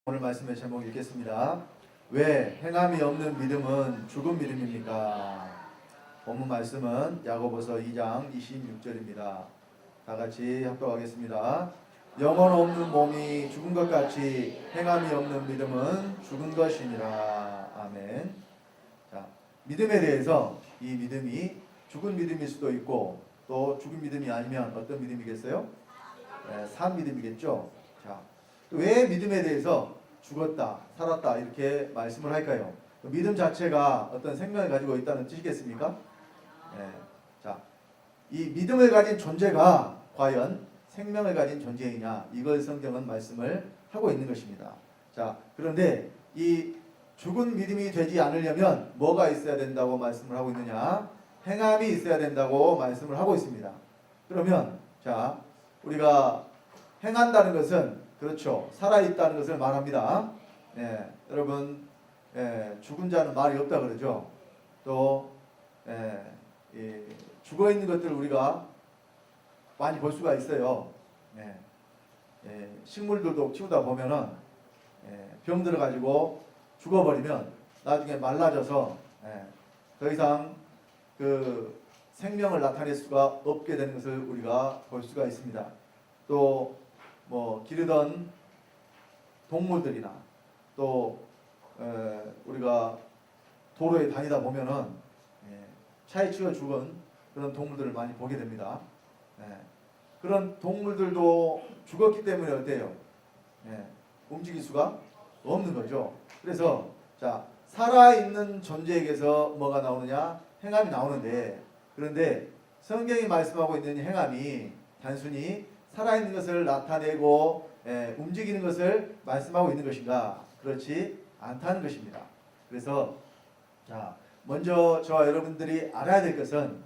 오늘 말씀의 제목 읽겠습니다. 왜 행함이 없는 믿음은 죽은 믿음입니까? 본문 말씀은 야고보서 2장 26절입니다. 다 같이 합독하겠습니다. 영혼 없는 몸이 죽은 것 같이 행함이 없는 믿음은 죽은 것이니라. 아멘. 자, 믿음에 대해서 이 믿음이 죽은 믿음일 수도 있고 또 죽은 믿음이 아니면 어떤 믿음이겠어요? 산 믿음이겠죠. 자, 왜 믿음에 대해서 죽었다, 살았다 이렇게 말씀을 할까요? 믿음 자체가 어떤 생명을 가지고 있다는 뜻이겠습니까? 자, 이 믿음을 가진 존재가 과연 생명을 가진 존재이냐, 이걸 성경은 말씀을 하고 있는 것입니다. 자, 그런데 이 죽은 믿음이 되지 않으려면 뭐가 있어야 된다고 말씀을 하고 있느냐? 행함이 있어야 된다고 말씀을 하고 있습니다. 그러면 자, 우리가 행한다는 것은 그렇죠, 살아있다는 것을 말합니다. 여러분, 죽은 자는 말이 없다 그러죠. 또 죽어있는 것들을 우리가 많이 볼 수가 있어요. 식물들도 키우다 보면은 병 들어가지고 죽어버리면 나중에 말라져서 더 이상 그 생명을 나타낼 수가 없게 되는 것을 우리가 볼 수가 있습니다. 또 뭐 기르던 동물들이나 또 우리가 도로에 다니다 보면은 차에 치여 죽은 그런 동물들을 많이 보게 됩니다. 그런 동물들도 죽었기 때문에 어때요? 움직일 수가 없는 거죠. 그래서 자, 살아있는 존재에게서 뭐가 나오느냐? 행함이 나오는데, 그런데 성경이 말씀하고 있는 행함이 단순히 살아있는 것을 나타내고 움직이는 것을 말씀하고 있는 것인가? 그렇지 않다는 것입니다. 그래서 자, 먼저 저와 여러분들이 알아야 될 것은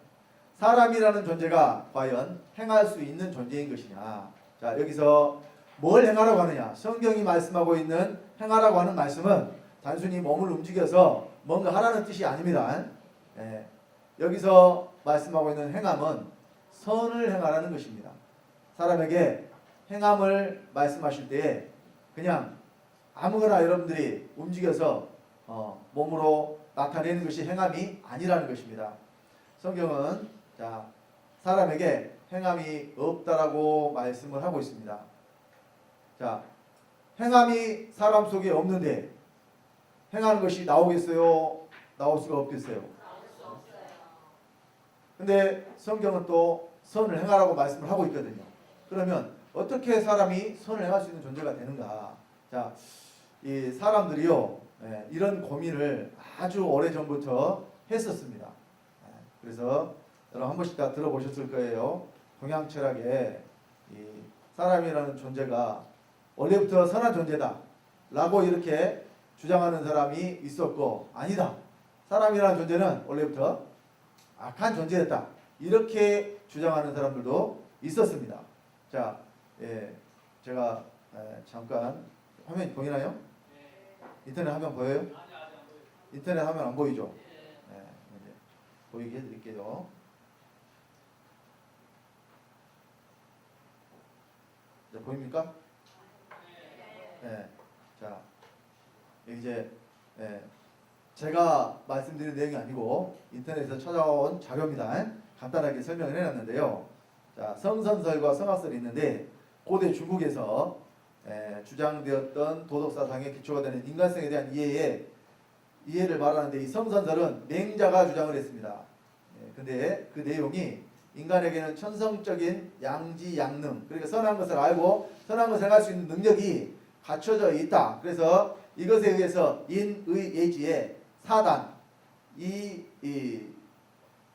사람이라는 존재가 과연 행할 수 있는 존재인 것이냐. 자, 여기서 뭘 행하라고 하느냐? 성경이 말씀하고 있는 행하라고 하는 말씀은 단순히 몸을 움직여서 뭔가 하라는 뜻이 아닙니다. 여기서 말씀하고 있는 행함은 선을 행하라는 것입니다. 사람에게 행함을 말씀하실 때에 그냥 아무거나 여러분들이 움직여서 몸으로 나타내는 것이 행함이 아니라는 것입니다. 성경은 자, 사람에게 행함이 없다라고 말씀을 하고 있습니다. 자, 행함이 사람 속에 없는데 행하는 것이 나오겠어요? 나올 수가 없겠어요? 근데 성경은 또 선을 행하라고 말씀을 하고 있거든요. 그러면 어떻게 사람이 선을 행할 수 있는 존재가 되는가? 자, 이 사람들이요, 이런 고민을 아주 오래전부터 했었습니다. 그래서 여러분 한 번씩 다 들어보셨을 거예요. 동양 철학에 이 사람이라는 존재가 원래부터 선한 존재다 라고 이렇게 주장하는 사람이 있었고, 아니다, 사람이라는 존재는 원래부터 악한 존재였다, 이렇게 주장하는 사람들도 있었습니다. 자, 제가 잠깐 화면이 보이나요? 인터넷 화면 보여요? 인터넷 화면 안 보이죠? 이제 보이게 해드릴게요. 자, 보입니까? 자, 이제 제가 말씀드린 내용이 아니고 인터넷에서 찾아온 자료입니다. 간단하게 설명을 해놨는데요. 자, 성선설과 성악설이 있는데 고대 중국에서 주장되었던 도덕사상의 기초가 되는 인간성에 대한 이해를 말하는데, 이 성선설은 맹자가 주장을 했습니다. 근데 그 내용이 인간에게는 천성적인 양지양능, 그러니까 선한 것을 알고 선한 것을 할 수 있는 능력이 갖춰져 있다. 그래서 이것에 의해서 인의예지의 사단,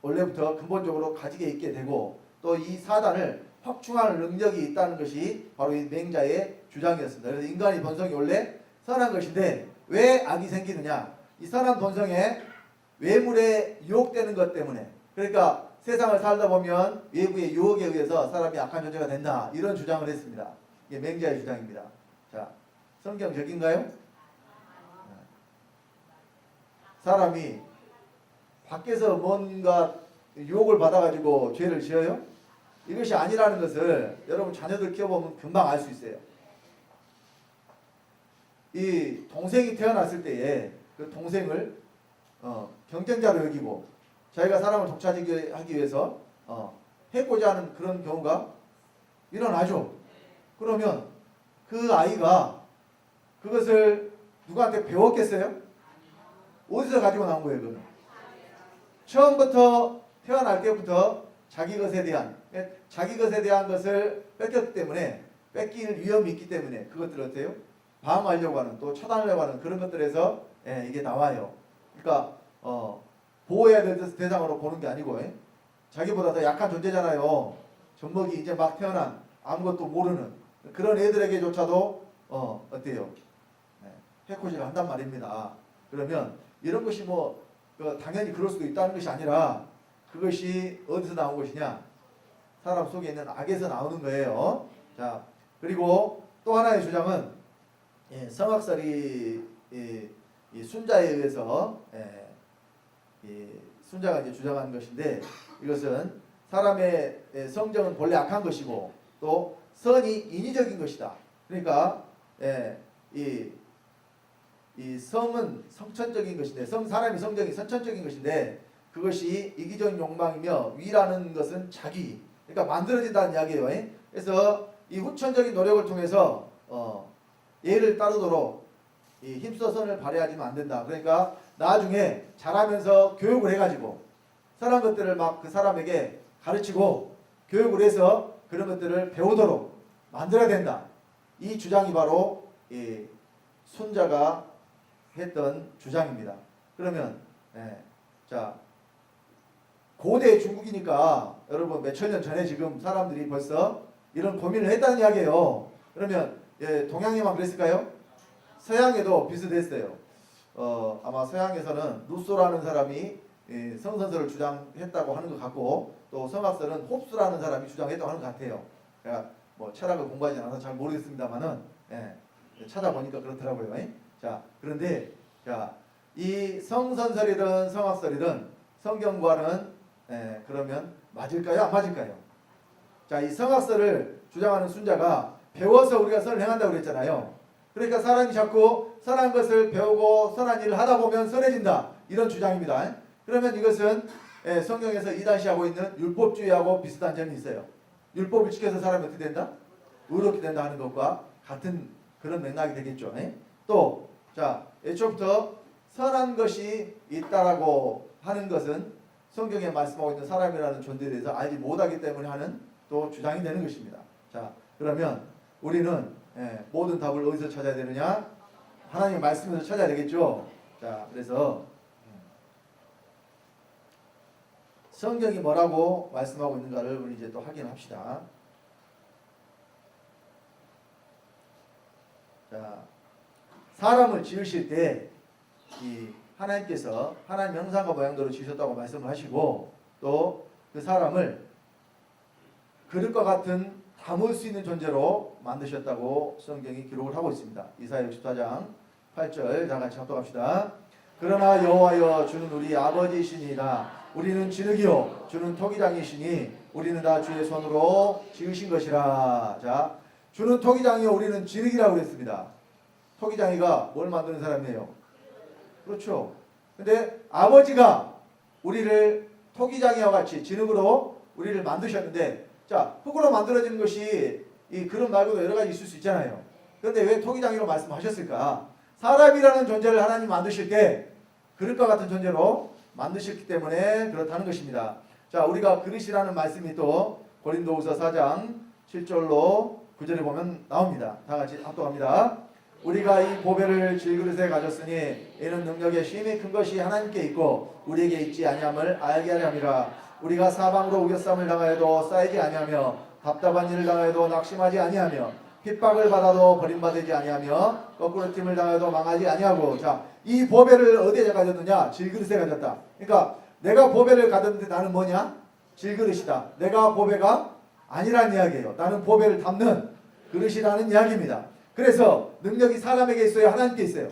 원래부터 근본적으로 가지게 있게 되고, 또 이 사단을 확충하는 능력이 있다는 것이 바로 이 맹자의 주장이었습니다. 그래서 인간의 본성이 원래 선한 것인데 왜 악이 생기느냐? 이 선한 본성에 외물에 유혹되는 것 때문에, 그러니까 세상을 살다 보면 외부의 유혹에 의해서 사람이 악한 존재가 된다, 이런 주장을 했습니다. 이게 맹자의 주장입니다. 자, 성경적인가요? 사람이 밖에서 뭔가 유혹을 받아가지고 죄를 지어요? 이것이 아니라는 것을 여러분 자녀들 키워보면 금방 알 수 있어요. 이 동생이 태어났을 때에 그 동생을 경쟁자로 여기고 자기가 사람을 독차지하기 위해서 해고자 하는 그런 경우가 일어나죠. 그러면 그 아이가 그것을 누구한테 배웠겠어요? 어디서 가지고 나온 거예요, 그거는? 처음부터 태어날 때부터 자기 것에 대한 것을 뺏겼기 때문에 뺏길 위험이 있기 때문에 그것들을 어때요? 방어하려고 하는 또 차단하려고 하는 그런 것들에서 이게 나와요. 그러니까 보호해야 될 대상으로 보는 게 아니고 자기보다 더 약한 존재잖아요. 젖먹이 이제 막 태어난 아무것도 모르는 그런 애들에게조차도 어때요? 해코지를 한단 말입니다. 그러면 이런 것이 당연히 그럴 수도 있다는 것이 아니라 그것이 어디서 나온 것이냐? 사람 속에 있는 악에서 나오는 거예요. 자, 그리고 또 하나의 주장은 성악설이 이 순자에 의해서 이 순자가 이제 주장한 것인데 이것은 사람의 성정은 본래 악한 것이고 또 선이 인위적인 것이다. 그러니까 이 성은 성천적인 것인데 사람이 성정이 선천적인 것인데 그것이 이기적인 욕망이며 위라는 것은 자기 그러니까 만들어진다는 이야기예요. 그래서 이 후천적인 노력을 통해서 예를 따르도록 힘써 선을 발휘하지는 안 된다. 그러니까 나중에 자라면서 교육을 해가지고 선한 것들을 막 그 사람에게 가르치고 교육을 해서 그런 것들을 배우도록 만들어야 된다. 이 주장이 바로 순자가 했던 주장입니다. 그러면 자 고대 중국이니까 여러분 몇천 년 전에 지금 사람들이 벌써 이런 고민을 했다는 이야기예요. 그러면 동양에만 그랬을까요? 서양에도 비슷했어요. 아마 서양에서는 루소라는 사람이 성선설을 주장했다고 하는 것 같고 또 성악설은 홉스라는 사람이 주장했다고 하는 것 같아요. 제가 철학을 공부하지 않아서 잘 모르겠습니다만은 찾아보니까 그렇더라고요. 자 그런데 이 성선설이든 성악설이든 성경과는 그러면 맞을까요? 안 맞을까요? 자, 이 성악설을 주장하는 순자가 배워서 우리가 선을 행한다고 그랬잖아요. 그러니까 사람이 자꾸 선한 것을 배우고 선한 일을 하다 보면 선해진다. 이런 주장입니다. 그러면 이것은 성경에서 이단시하고 있는 율법주의하고 비슷한 점이 있어요. 율법을 지켜서 사람이 어떻게 된다? 의롭게 된다 하는 것과 같은 그런 맥락이 되겠죠. 또 애초부터 선한 것이 있다라고 하는 것은 성경에 말씀하고 있는 사람이라는 존재에 대해서 알지 못하기 때문에 하는 또 주장이 되는 것입니다. 자, 그러면 우리는 모든 답을 어디서 찾아야 되느냐? 하나님의 말씀에서 찾아야 되겠죠. 자, 그래서 성경이 뭐라고 말씀하고 있는가를 우리 이제 또 확인합시다. 자, 사람을 지으실 때 이 하나님께서 하나님 형상과 모양대로 지으셨다고 말씀을 하시고 또 그 사람을 그릇과 같은 담을 수 있는 존재로 만드셨다고 성경이 기록을 하고 있습니다. 이사야 64장 8절 다 같이 합독합시다. 그러나 여호와여 주는 우리 아버지이시니라. 우리는 진흙이요 주는 토기장이시니 우리는 다 주의 손으로 지으신 것이라. 자, 주는 토기장이요 우리는 진흙이라고 그랬습니다. 토기장이가 뭘 만드는 사람이에요? 그렇죠. 근데 아버지가 우리를 토기장이와 같이 진흙으로 우리를 만드셨는데 자, 흙으로 만들어지는 것이 이 그릇 말고도 여러 가지 있을 수 있잖아요. 그런데 왜 토기장이로 말씀하셨을까? 사람이라는 존재를 하나님 만드실 때 그릇과 같은 존재로 만드셨기 때문에 그렇다는 것입니다. 자, 우리가 그릇이라는 말씀이 또 고린도후서 4장 7절로 9절에 보면 나옵니다. 다 같이 합독합니다. 우리가 이 보배를 질그릇에 가졌으니 이는 능력의 힘이 큰 것이 하나님께 있고 우리에게 있지 아니함을 알게 하려 함이라. 우리가 사방으로 우겨쌈을 당하여도 쌓이지 아니하며 답답한 일을 당하여도 낙심하지 아니하며 핍박을 받아도 버림받지 아니하며 거꾸로 팀을 당하여도 망하지 아니하고. 자, 이 보배를 어디에 가졌느냐? 질그릇에 가졌다. 그러니까 내가 보배를 가졌는데 나는 뭐냐? 질그릇이다. 내가 보배가 아니라는 이야기예요. 나는 보배를 담는 그릇이라는 이야기입니다. 그래서 능력이 사람에게 있어요? 하나님께 있어요?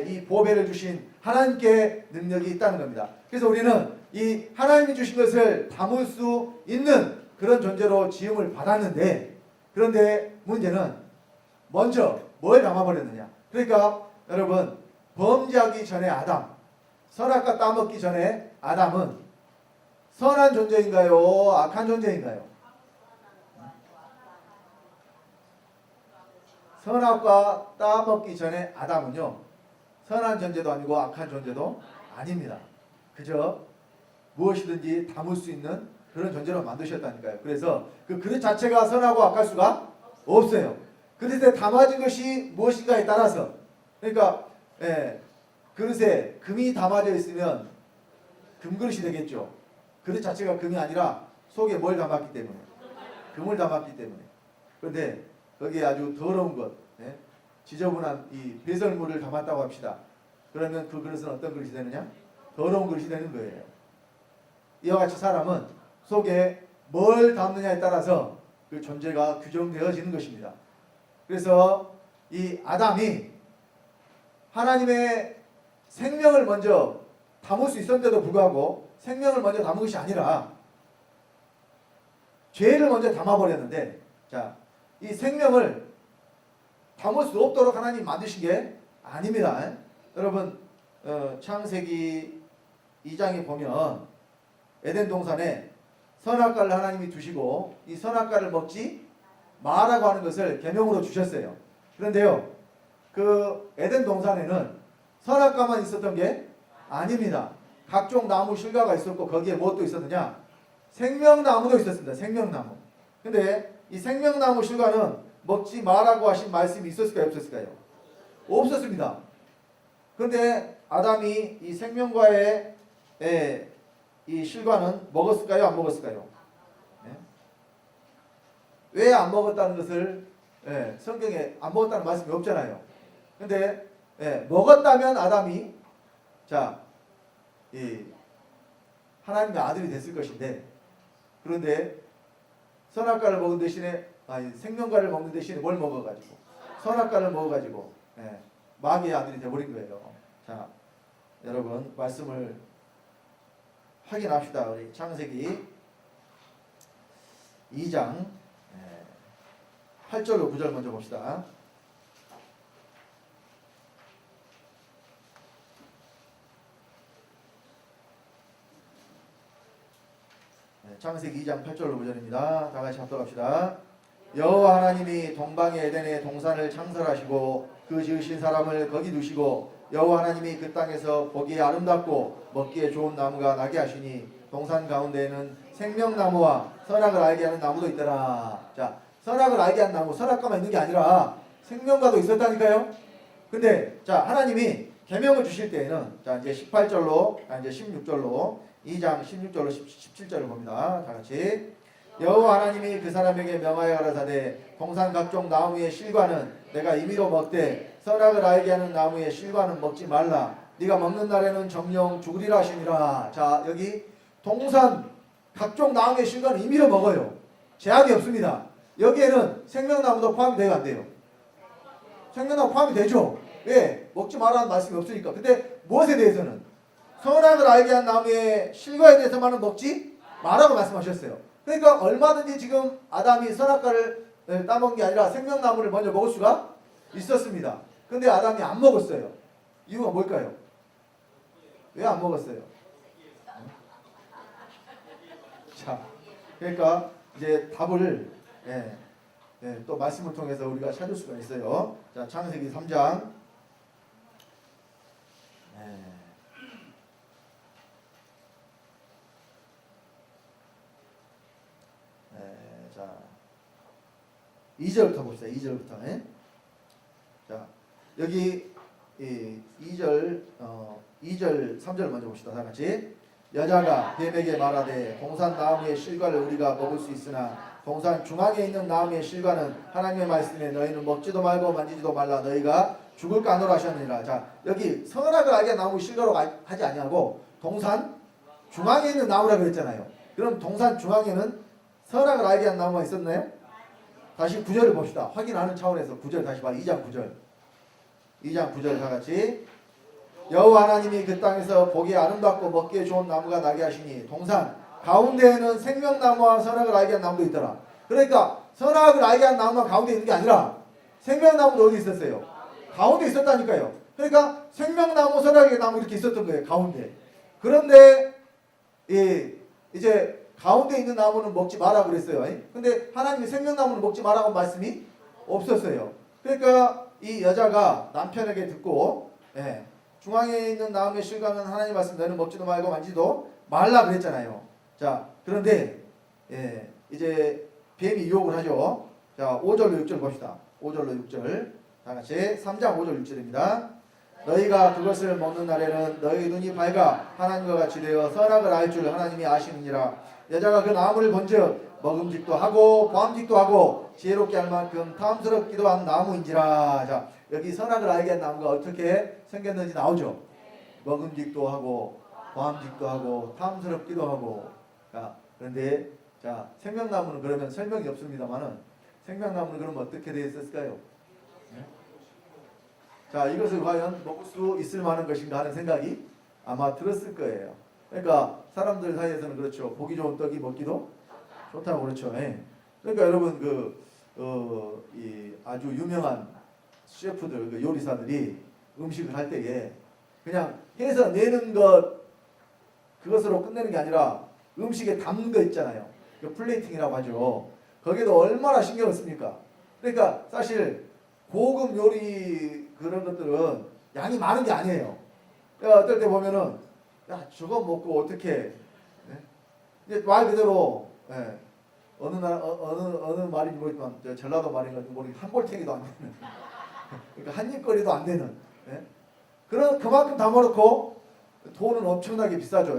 이 보배를 주신 하나님께 능력이 있다는 겁니다. 그래서 우리는 이 하나님이 주신 것을 담을 수 있는 그런 존재로 지음을 받았는데 그런데 문제는 먼저 뭘 담아버렸느냐? 그러니까 여러분 범죄하기 전에 아담, 선악과 따먹기 전에 아담은 선한 존재인가요? 악한 존재인가요? 선악과 따먹기 전에 아담은요, 선한 존재도 아니고 악한 존재도 아닙니다. 그저 무엇이든지 담을 수 있는 그런 존재로 만드셨다니까요. 그래서 그 그릇 자체가 선하고 악할 수가 없어요. 그릇에 담아진 것이 무엇인가에 따라서, 그러니까 그릇에 금이 담아져 있으면 금그릇이 되겠죠. 그릇 자체가 금이 아니라 속에 뭘 담았기 때문에, 금을 담았기 때문에. 그런데 거기에 아주 더러운 것, 지저분한 이 배설물을 담았다고 합시다. 그러면 그 그릇은 어떤 그릇이 되느냐? 더러운 그릇이 되는 거예요. 이와 같이 사람은 속에 뭘 담느냐에 따라서 그 존재가 규정되어지는 것입니다. 그래서 이 아담이 하나님의 생명을 먼저 담을 수 있었는데도 불구하고 생명을 먼저 담은 것이 아니라 죄를 먼저 담아버렸는데, 자, 이 생명을 담을 수 없도록 하나님 만드신 게 아닙니다. 여러분 창세기 2장에 보면 에덴 동산에 선악과를 하나님이 두시고 이 선악과를 먹지 마라고 하는 것을 계명으로 주셨어요. 그런데요, 그 에덴 동산에는 선악과만 있었던 게 아닙니다. 각종 나무 실과가 있었고 거기에 무엇도 있었느냐? 생명나무도 있었습니다. 생명나무. 근데 이 생명나무 실과는 먹지 마라고 하신 말씀이 있었을까요? 없었을까요? 없었습니다. 그런데 아담이 이 생명과의 이 실과는 먹었을까요? 안 먹었을까요? 왜 안 먹었다는 것을 성경에 안 먹었다는 말씀이 없잖아요. 근데 먹었다면 아담이 하나님의 아들이 됐을 것인데, 그런데 선악과를 먹은 대신에 생명과를 먹는 대신에 뭘 먹어가지고 선악과를 먹어가지고 마귀의 아들이 되어버린 거예요. 자, 여러분 말씀을 확인합시다. 우리 창세기 2장 8절로 9절 먼저 봅시다. 창세기 2장 8절로 9절입니다. 다 같이 합독합시다. 여호와 하나님이 동방의 에덴에 동산을 창설하시고 그 지으신 사람을 거기 두시고 여호와 하나님이 그 땅에서 보기에 아름답고 먹기에 좋은 나무가 나게 하시니 동산 가운데에는 생명나무와 선악을 알게 하는 나무도 있더라. 자, 선악을 알게 하는 나무, 선악과만 있는 게 아니라 생명과도 있었다니까요. 근데 자, 하나님이 계명을 주실 때에는 자, 이제 18절로 이제 16절로 2장 16절로 17절을 봅니다. 다 같이. 여호와 하나님이 그 사람에게 명하여 가라사대 동산 각종 나무의 실과는 내가 임의로 먹되 선악을 알게 하는 나무의 실과는 먹지 말라. 네가 먹는 날에는 정령 죽으리라 하시니라. 자, 여기 동산 각종 나무의 실과는 임의로 먹어요. 제약이 없습니다. 여기에는 생명나무도 포함이 돼요, 안 돼요? 생명나무 포함이 되죠. 왜? 먹지 말라는 말씀이 없으니까. 근데 무엇에 대해서는? 선악을 알게 한 나무의 실과에 대해서만은 먹지 말라고 말씀하셨어요. 그러니까 얼마든지 지금 아담이 선악과를 따먹은 게 아니라 생명나무를 먼저 먹을 수가 있었습니다. 근데 아담이 안 먹었어요. 이유가 뭘까요? 왜 안 먹었어요? 자, 그러니까 이제 답을 또 말씀을 통해서 우리가 찾을 수가 있어요. 자, 창세기 3장 자, 2절부터 봅시다. 2절부터. 자, 여기 2절 3절 먼저 봅시다. 다 같이. 여자가 뱀에게 말하되 동산 나무의 실과를 우리가 먹을 수 있으나 동산 중앙에 있는 나무의 실과는 하나님의 말씀에 너희는 먹지도 말고 만지지도 말라 너희가 죽을까 하노라 하셨느니라. 자, 여기 선악을 알게 한 나무 실과로 하지 아니하고 동산 중앙에 있는 나무라고 했잖아요. 그럼 동산 중앙에는 선악을 알게 한 나무가 있었나요? 다시 9절을 봅시다. 확인하는 차원에서 9절 다시 봐. 2장 9절. 2장 9절 다 같이. 여호와 하나님이 그 땅에서 보기에 아름답고 먹기에 좋은 나무가 나게 하시니 동산 가운데에는 생명나무와 선악을 알게 한 나무도 있더라. 그러니까 선악을 알게 한 나무가 가운데 있는 게 아니라 생명나무도 어디 있었어요? 가운데 있었다니까요. 그러니까 생명나무, 선악의 나무 이렇게 있었던 거예요. 가운데. 그런데 이제 가운데 있는 나무는 먹지 마라 그랬어요. 근데 하나님이 생명나무는 먹지 마라고 말씀이 없었어요. 그러니까 이 여자가 남편에게 듣고 중앙에 있는 나무에 실과하면 하나님 말씀 너는 먹지도 말고 만지도 말라 그랬잖아요. 자, 그런데 이제 뱀이 유혹을 하죠. 자, 5절로 6절 봅시다. 5절로 6절 다 같이 3장 5절 6절입니다. 너희가 그것을 먹는 날에는 너희 눈이 밝아 하나님과 같이 되어 선악을 알 줄 하나님이 아시느니라. 여자가 그 나무를 본즉 먹음직도 하고 보암직도 하고 지혜롭게 할 만큼 탐스럽기도 한 나무인지라. 자, 여기 선악을 알게 한 나무가 어떻게 생겼는지 나오죠. 먹음직도 하고 보암직도 하고 탐스럽기도 하고. 자, 그런데 자, 생명나무는 그러면 설명이 없습니다만은 생명나무는 그럼 어떻게 되어 있었을까요? 자, 이것을 과연 먹을 수 있을 만한 것인가 하는 생각이 아마 들었을 거예요. 그러니까 사람들 사이에서는 그렇죠. 보기 좋은 떡이 먹기도 좋다고 그렇죠. 그러니까 여러분 이 아주 유명한 셰프들, 그 요리사들이 음식을 할 때에 그냥 해서 내는 것 그것으로 끝내는 게 아니라 음식에 담는 거 있잖아요. 그 플레이팅이라고 하죠. 거기에도 얼마나 신경을 씁니까? 그러니까 사실 고급 요리 그런 것들은 양이 많은 게 아니에요. 그러니까 어떨 때 보면은 야 저거 먹고 어떻게 이제 말 그대로 어느 말인지 모르지만 전라도 말인가 모르겠는데 한 볼탱이도 안 되는 그러니까 한 입거리도 안 되는 그만큼 담아놓고 돈은 엄청나게 비싸죠.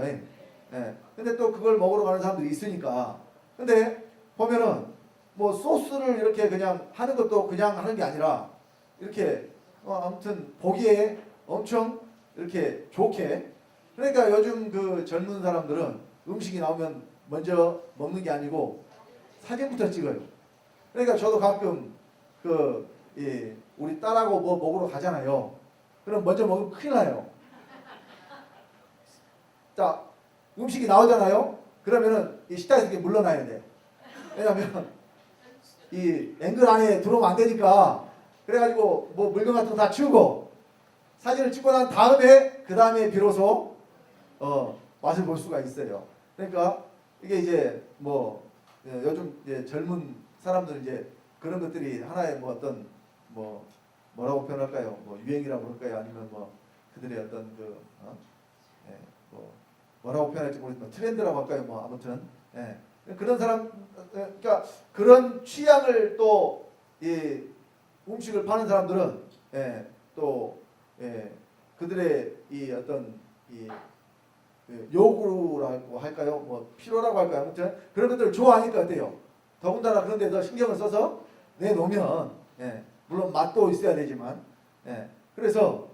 근데 또 그걸 먹으러 가는 사람들이 있으니까. 근데 보면은 뭐 소스를 이렇게 그냥 하는 것도 그냥 하는 게 아니라 이렇게 아무튼 보기에 엄청 이렇게 좋게. 그러니까 요즘 그 젊은 사람들은 음식이 나오면 먼저 먹는 게 아니고 사진부터 찍어요. 그러니까 저도 가끔 우리 딸하고 뭐 먹으러 가잖아요. 그럼 먼저 먹으면 큰일 나요. 자, 음식이 나오잖아요. 그러면은 이 식탁에서 이렇게 물러나야 돼. 왜냐면 이 앵글 안에 들어오면 안 되니까. 그래가지고 뭐 물건 같은 거 다 치우고 사진을 찍고 난 다음에 그 다음에 비로소 맛을 볼 수가 있어요. 그러니까 이게 이제 뭐 요즘 이제 젊은 사람들은 이제 그런 것들이 하나의 뭐 어떤 뭐라고 표현할까요? 뭐 유행이라고 할까요? 아니면 뭐 그들의 어떤 뭐라고 표현할지 모르겠지만 트렌드라고 할까요? 뭐 아무튼 그런 사람 그러니까 그런 취향을 또 이 음식을 파는 사람들은 또 그들의 이 어떤 이 요구라고 할까요? 뭐 필요라고 할까요? 아무튼 그런 것들을 좋아하니까 어때요? 더군다나 그런 데서 신경을 써서 내놓으면 물론 맛도 있어야 되지만 그래서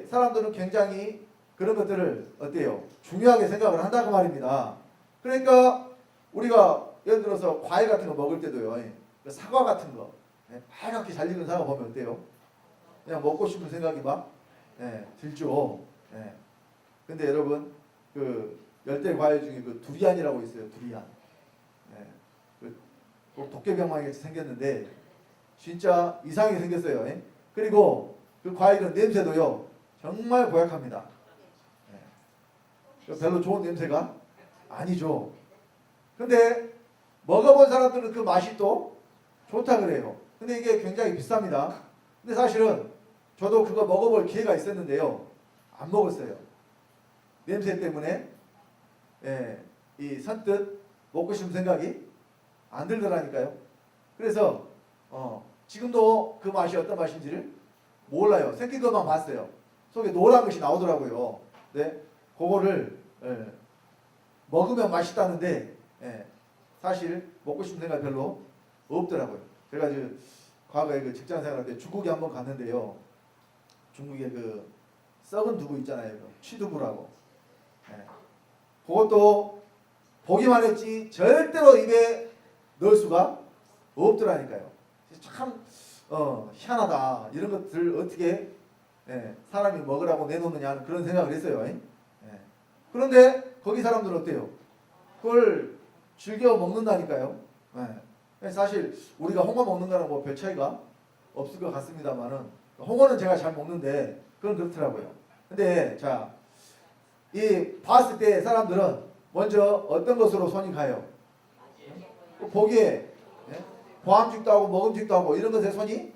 사람들은 굉장히 그런 것들을 어때요? 중요하게 생각을 한다고 말입니다. 그러니까 우리가 예를 들어서 과일 같은 거 먹을 때도요. 사과 같은 거 빨갛게 잘 익은 사과 보면 어때요? 그냥 먹고 싶은 생각이 막 들죠. 근데 여러분 그 열대 과일 중에 그 두리안이라고 있어요. 두리안. 꼭 도깨비방망이 같이 생겼는데 진짜 이상하게 생겼어요. 그리고 그 과일은 냄새도요. 정말 고약합니다. 별로 좋은 냄새가 아니죠. 근데 먹어본 사람들은 그 맛이 또 좋다 그래요. 근데 이게 굉장히 비쌉니다. 근데 사실은 저도 그거 먹어볼 기회가 있었는데요. 안 먹었어요. 냄새 때문에 이 선뜻 먹고 싶은 생각이 안 들더라니까요. 그래서 지금도 그 맛이 어떤 맛인지를 몰라요. 생긴 것만 봤어요. 속에 노란 것이 나오더라고요. 그거를 먹으면 맛있다는데 사실 먹고 싶은 생각이 별로 없더라고요. 제가 과거에 그 직장 생활할 때 중국에 한번 갔는데요. 중국에 그 썩은 두부 있잖아요. 취두부라고. 그것도 보기만 했지 절대로 입에 넣을 수가 없더라니까요. 참 희한하다. 이런 것들 어떻게 사람이 먹으라고 내놓느냐 하는 그런 생각을 했어요. 그런데 거기 사람들은 어때요? 그걸 즐겨 먹는다니까요. 사실 우리가 홍어 먹는 거랑 뭐 별 차이가 없을 것 같습니다만은 홍어는 제가 잘 먹는데 그건 그렇더라고요. 근데 자, 이 봤을 때 사람들은 먼저 어떤 것으로 손이 가요? 보기에 보암직도 하고 먹음직도 하고 이런 것에 손이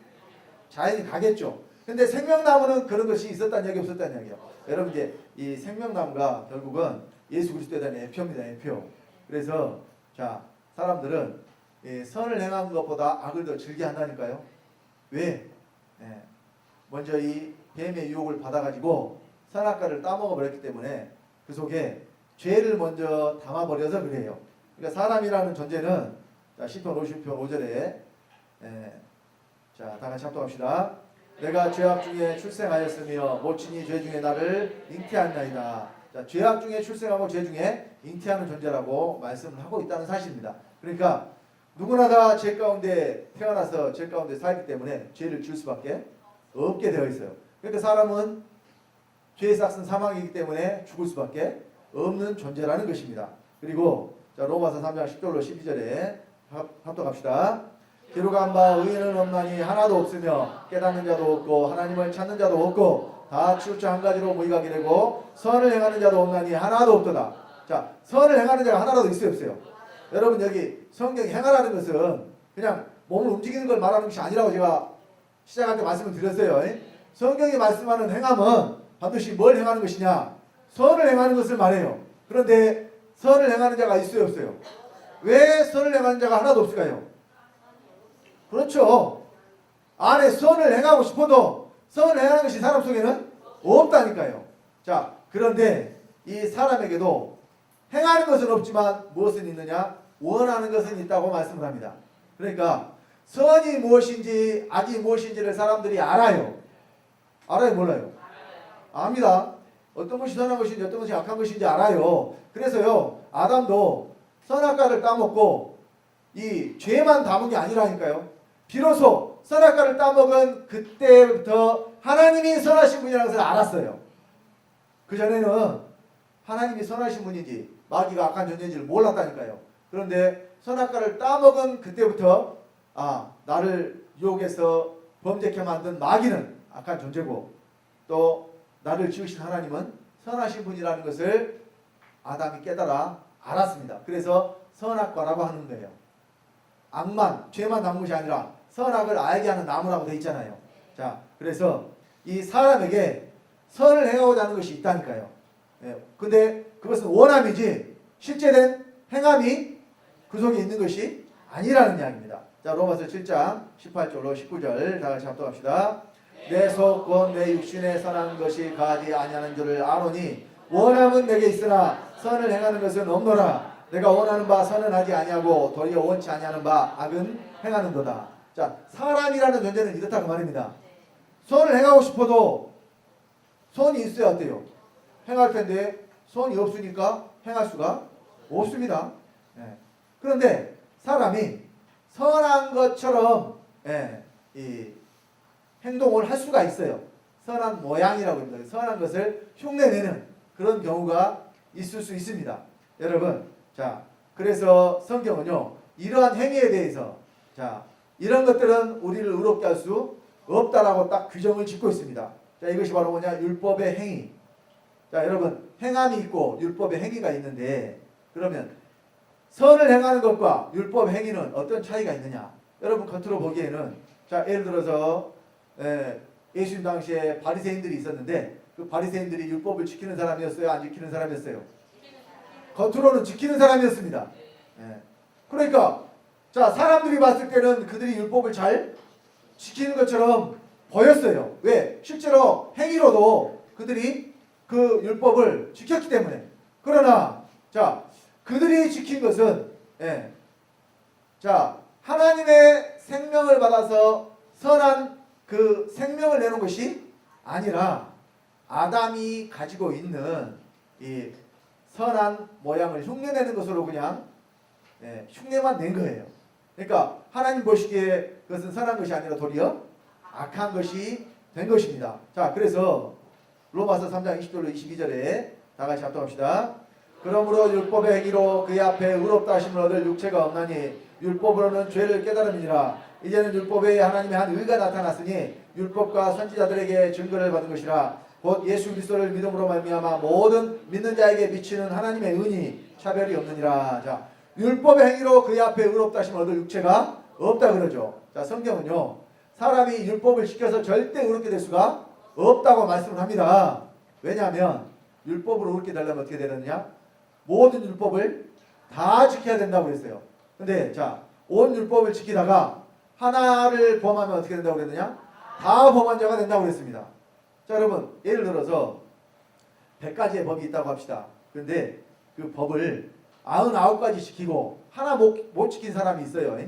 자연히 가겠죠. 근데 생명나무는 그런 것이 있었다는 얘기 없었다는 얘기예요. 여러분 이제 이 생명나무가 결국은 예수 그리스도에 대한 예표입니다. 예표. 그래서 자, 사람들은 선을 행하는 것보다 악을 더 즐겨한다니까요. 왜? 먼저 이 뱀의 유혹을 받아가지고 선악과를 따먹어 버렸기 때문에 그 속에 죄를 먼저 담아버려서 그래요. 그러니까 사람이라는 존재는 자, 시편 50편 5절에 자, 다 같이 합독합시다. 내가 죄악 중에 출생하였으며 모친이 죄 중에 나를 잉태하나이다. 자, 죄악 중에 출생하고 죄 중에 잉태하는 존재라고 말씀을 하고 있다는 사실입니다. 그러니까 누구나 다 죄 가운데 태어나서 죄 가운데 살기 때문에 죄를 지을 수밖에 없게 되어 있어요. 그러니까 사람은 죄의 삭은 사망이기 때문에 죽을 수밖에 없는 존재라는 것입니다. 그리고 자, 로마서 3장 10절로 12절에 합독합시다. 기록한 바 의인은 없나니 하나도 없으며 깨닫는 자도 없고 하나님을 찾는 자도 없고 다 치우쳐 한 가지로 무익하게 되고 선을 행하는 자도 없나니 하나도 없도다. 자, 선을 행하는 자가 하나라도 있어요 없어요? 여러분 여기 성경이 행하라는 것은 그냥 몸을 움직이는 걸 말하는 것이 아니라고 제가 시작할 때 말씀을 드렸어요. 성경이 말씀하는 행함은 반드시 뭘 행하는 것이냐? 선을 행하는 것을 말해요. 그런데 선을 행하는 자가 있어요 없어요? 왜 선을 행하는 자가 하나도 없을까요? 그렇죠. 안에 선을 행하고 싶어도 선을 행하는 것이 사람 속에는 없다니까요. 자, 그런데 이 사람에게도 행하는 것은 없지만 무엇은 있느냐? 원하는 것은 있다고 말씀을 합니다. 그러니까 선이 무엇인지 악이 무엇인지를 사람들이 알아요. 알아요 몰라요? 압니다. 어떤 것이 선한 것인지 어떤 것이 악한 것인지 알아요. 그래서요 아담도 선악과를 따먹고 이 죄만 담은 게 아니라니까요. 비로소 선악과를 따먹은 그때부터 하나님이 선하신 분이라는 것을 알았어요. 그전에는 하나님이 선하신 분인지 마귀가 악한 존재인지를 몰랐다니까요. 그런데 선악과를 따먹은 그때부터 나를 유혹해서 범죄케 만든 마귀는 악한 존재고 또 나를 지으신 하나님은 선하신 분이라는 것을 아담이 깨달아 알았습니다. 그래서 선악과라고 하는 거예요. 악만, 죄만 담은 것이 아니라 선악을 알게 하는 나무라고 되어 있잖아요. 자, 그래서 이 사람에게 선을 행하고자 하는 것이 있다니까요. 근데 그것은 원함이지 실제된 행함이 그 속에 있는 것이 아니라는 이야기입니다. 자, 로마서 7장 18절로 19절 다 같이 합독합시다. 내 속 곧 내 육신에 선한 것이 가지 아니하는 줄을 아노니 원함은 내게 있으나 선을 행하는 것은 없노라. 내가 원하는 바 선은 하지 아니하고 도리어 원치 아니하는 바 악은 행하는도다. 자, 사람이라는 존재는 이렇다 그 말입니다. 선을 행하고 싶어도 선이 있어야 어때요? 행할 텐데 선이 없으니까 행할 수가 없습니다. 그런데 사람이 선한 것처럼 이 행동을 할 수가 있어요. 선한 모양이라고 합니다. 선한 것을 흉내내는 그런 경우가 있을 수 있습니다. 여러분, 자, 그래서 성경은요, 이러한 행위에 대해서, 자, 이런 것들은 우리를 의롭게 할 수 없다라고 딱 규정을 짓고 있습니다. 자, 이것이 바로 뭐냐? 율법의 행위. 자, 여러분, 행함이 있고 율법의 행위가 있는데, 그러면 선을 행하는 것과 율법 행위는 어떤 차이가 있느냐? 여러분, 겉으로 보기에는, 자, 예를 들어서, 예수님 당시에 바리새인들이 있었는데, 그 바리새인들이 율법을 지키는 사람이었어요? 안 지키는 사람이었어요? 겉으로는 지키는 사람이었습니다. 그러니까 자, 사람들이 봤을 때는 그들이 율법을 잘 지키는 것처럼 보였어요. 왜? 실제로 행위로도 그들이 그 율법을 지켰기 때문에. 그러나 자, 그들이 지킨 것은 자, 하나님의 생명을 받아서 선한 그 생명을 내는 것이 아니라 아담이 가지고 있는 이 선한 모양을 흉내내는 것으로 그냥 흉내만 낸 거예요. 그러니까 하나님 보시기에 그것은 선한 것이 아니라 도리어 악한 것이 된 것입니다. 자, 그래서 로마서 3장 20절로 22절에 다 같이 합독합시다. 그러므로 율법의 행위로 그의 앞에 의롭다 하심을 얻을 육체가 없나니 율법으로는 죄를 깨달음이니라. 이제는 율법에 하나님의 한 의가 나타났으니 율법과 선지자들에게 증거를 받은 것이라. 곧 예수 그리스도를 믿음으로 말미암아 모든 믿는 자에게 미치는 하나님의 은이 차별이 없느니라. 자, 율법의 행위로 그의 앞에 의롭다 하심을 얻을 육체가 없다 그러죠. 자, 성경은요, 사람이 율법을 지켜서 절대 의롭게 될 수가 없다고 말씀을 합니다. 왜냐하면 율법으로 의롭게 되려면 어떻게 되느냐? 모든 율법을 다 지켜야 된다고 그랬어요. 근데 자, 온 율법을 지키다가 하나를 범하면 어떻게 된다고 그랬느냐? 다 범한 자가 된다고 그랬습니다. 자, 여러분, 예를 들어서 100가지의 법이 있다고 합시다. 그런데 그 법을 99가지 지키고 하나 못 지킨 사람이 있어요.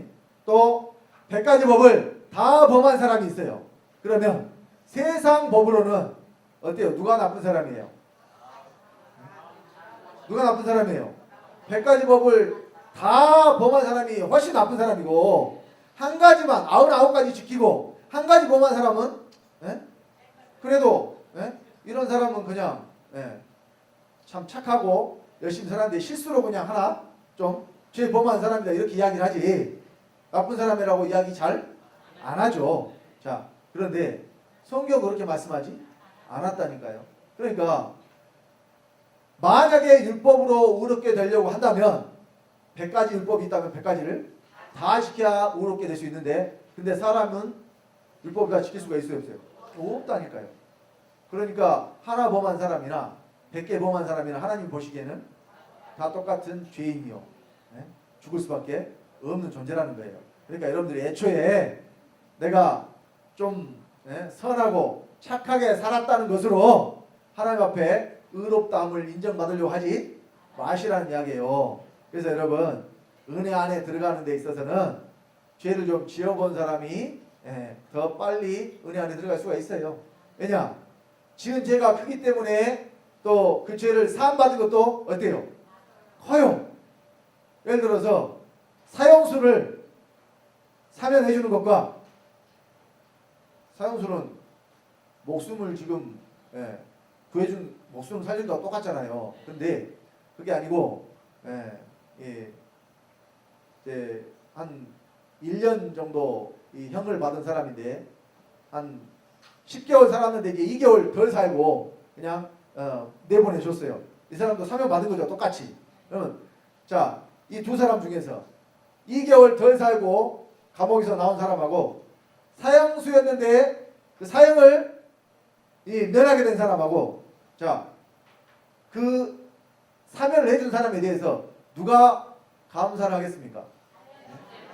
또 100가지 법을 다 범한 사람이 있어요. 그러면 세상 법으로는 어때요? 누가 나쁜 사람이에요? 누가 나쁜 사람이에요? 100가지 법을 다 범한 사람이 훨씬 나쁜 사람이고, 한 가지만 99가지 지키고 한 가지 범한 사람은 그래도 이런 사람은 그냥 참 착하고 열심히 살았는데 실수로 그냥 하나 좀 죄 범한 사람이다 이렇게 이야기를 하지, 나쁜 사람이라고 이야기 잘 안 하죠. 자, 그런데 성경 그렇게 말씀하지 않았다니까요. 그러니까 만약에 율법으로 의롭게 되려고 한다면 100가지 율법이 있다면 100가지를 다 지켜야 의롭게 될 수 있는데, 근데 사람은 율법을 다 지킬 수가 있어요, 없어요? 없다니까요. 그러니까 하나 범한 사람이나 100개 범한 사람이나 하나님 보시기에는 다 똑같은 죄인이요, 죽을 수밖에 없는 존재라는 거예요. 그러니까 여러분들이 애초에 내가 좀 선하고 착하게 살았다는 것으로 하나님 앞에 의롭다함을 인정받으려고 하지 마시라는 이야기예요. 그래서 여러분, 은혜 안에 들어가는 데 있어서는 죄를 좀 지어본 사람이 더 빨리 은혜 안에 들어갈 수가 있어요. 왜냐? 지은 죄가 크기 때문에 또 그 죄를 사함받은 것도 어때요? 커요. 예를 들어서 사형수를 사면해 주는 것과, 사형수는 목숨을 지금 구해준, 목숨을 살린 거와 똑같잖아요. 근데 그게 아니고 한 1년 정도 이 형을 받은 사람인데 한 10개월 살았는데 이제 2개월 덜 살고 그냥 내보내줬어요. 이 사람도 사면 받은 거죠, 똑같이. 그러면 자, 이 두 사람 중에서 2개월 덜 살고 감옥에서 나온 사람하고 사형수였는데 그 사형을 면하게 된 사람하고, 자, 그 사면을 해준 사람에 대해서 누가 감사를 하겠습니까?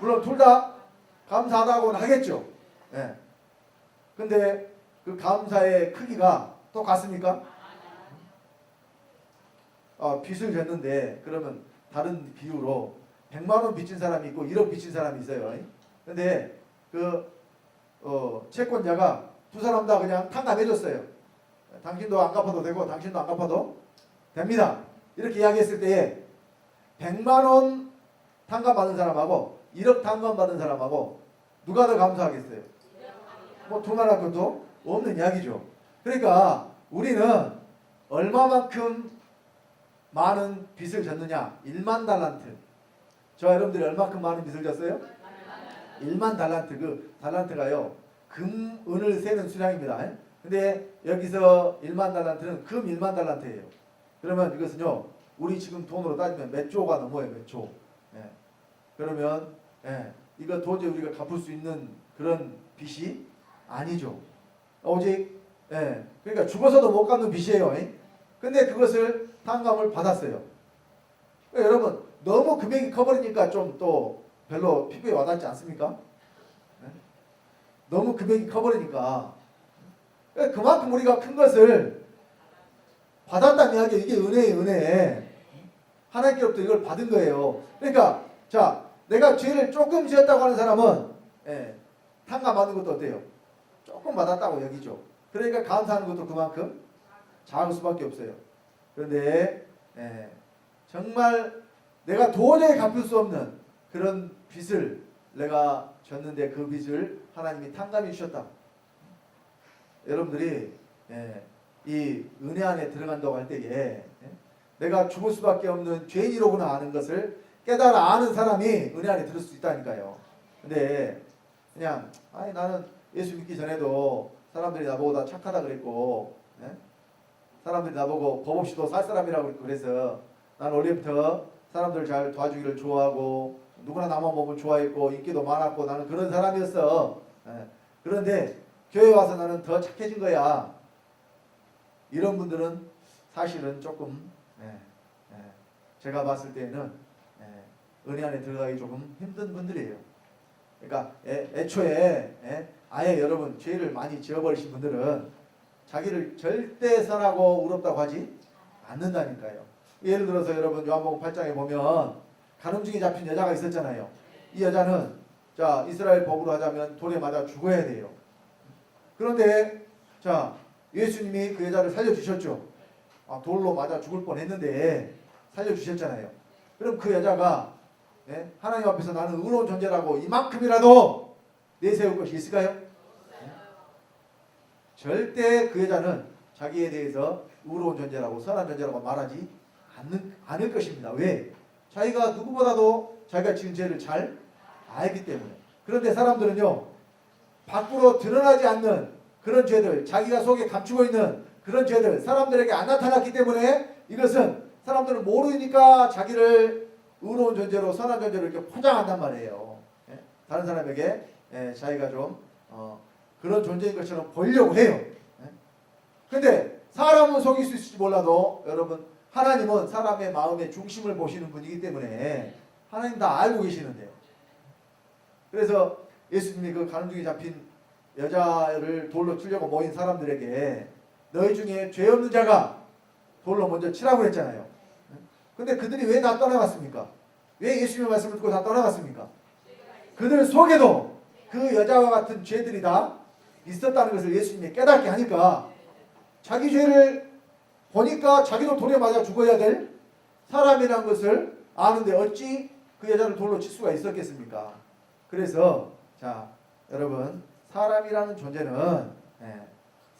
물론 둘 다 감사하다고는 하겠죠. 근데 그 감사의 크기가 똑같습니까? 빚을 졌는데 그러면 다른 비유로 100만 원 빚진 사람이 있고 1억 빚진 사람이 있어요. 근데 그 채권자가 두 사람 다 그냥 탕감해줬어요. 당신도 안 갚아도 되고 당신도 안 갚아도 됩니다. 이렇게 이야기했을 때에 100만 원 탕감받은 사람하고 1억 탕감받은 사람하고 누가 더 감사하겠어요? 뭐 두말할 것도 없는 이야기죠. 그러니까 우리는 얼마만큼 많은 빚을 졌느냐? 1만 달란트. 저와 여러분들이 얼마만큼 많은 빚을 졌어요? 1만 달란트. 그 달란트가요, 금, 은을 세는 수량입니다. 근데 여기서 1만 달란트는 금 1만 달란트예요. 그러면 이것은요, 우리 지금 돈으로 따지면 몇 조가 넘어요, 몇 조. 그러면 이거 도저히 우리가 갚을 수 있는 그런 빚이 아니죠. 오직 그러니까 죽어서도 못 갚는 빚이에요. 근데 그것을 탕감을 받았어요. 그러니까 여러분, 너무 금액이 커버리니까 좀 또 별로 피부에 와닿지 않습니까? 너무 금액이 커버리니까. 그러니까 그만큼 우리가 큰 것을 받았다는 이야기, 이게 은혜예요, 은혜. 하나님께로부터 이걸 받은 거예요. 그러니까 자, 내가 죄를 조금 지었다고 하는 사람은 탕감받는 것도 어때요? 조금 받았다고 여기죠. 그러니까 감사하는 것도 그만큼 작을 수밖에 없어요. 그런데 정말 내가 도저히 갚을 수 없는 그런 빚을 내가 졌는데 그 빚을 하나님이 탕감해 주셨다. 여러분들이 이 은혜 안에 들어간다고 할 때에 내가 죽을 수밖에 없는 죄인이로구나 하는 것을 깨달아 아는 사람이 은혜 안에 들을 수 있다니까요. 근데 그냥 아니 나는 예수 믿기 전에도 사람들이 나보고 다 착하다 그랬고, 예? 사람들이 나보고 법 없이도 살 사람이라고 그래서 나는 원래부터 사람들 잘 도와주기를 좋아하고 누구나 나만 보면 좋아했고 인기도 많았고 나는 그런 사람이었어. 예. 그런데 교회 와서 나는 더 착해진 거야. 이런 분들은 사실은 조금 제가 봤을 때는 은혜 안에 들어가기 조금 힘든 분들이에요. 그러니까 애초에 아예 여러분 죄를 많이 지어버리신 분들은 자기를 절대 선하고 의롭다고 하지 않는다니까요. 예를 들어서 여러분 요한복음 8장에 보면 간음증이 잡힌 여자가 있었잖아요. 이 여자는 자 이스라엘 법으로 하자면 돌에 맞아 죽어야 돼요. 그런데 자 예수님이 그 여자를 살려주셨죠. 돌로 맞아 죽을 뻔했는데 살려주셨잖아요. 그럼 그 여자가 하나님 앞에서 나는 의로운 존재라고 이만큼이라도 내세울 것이 있을까요? 절대 그 여자는 자기에 대해서 의로운 존재라고 선한 존재라고 말하지 않을 것입니다. 왜? 자기가 누구보다도 자기가 지은 죄를 잘 알기 때문에. 그런데 사람들은요 밖으로 드러나지 않는 그런 죄들, 자기가 속에 감추고 있는 그런 죄들 사람들에게 안 나타났기 때문에 이것은 사람들은 모르니까 자기를 의로운 존재로 선한 존재로 이렇게 포장한단 말이에요. 다른 사람에게 자기가 좀 그런 존재인 것처럼 보이려고 해요. 근데 사람은 속일 수 있을지 몰라도 여러분 하나님은 사람의 마음의 중심을 보시는 분이기 때문에 하나님 다 알고 계시는데요. 그래서 예수님이 그 간음증이 잡힌 여자를 돌로 치려고 모인 사람들에게 너희 중에 죄 없는 자가 돌로 먼저 치라고 했잖아요. 근데 그들이 왜 다 떠나갔습니까? 왜 예수님의 말씀을 듣고 다 떠나갔습니까? 그들 속에도 그 여자와 같은 죄들이 다 있었다는 것을 예수님이 깨닫게 하니까 자기 죄를 보니까 자기도 돌에 맞아 죽어야 될 사람이라는 것을 아는데 어찌 그 여자를 돌로 칠 수가 있었겠습니까? 그래서 자 여러분 사람이라는 존재는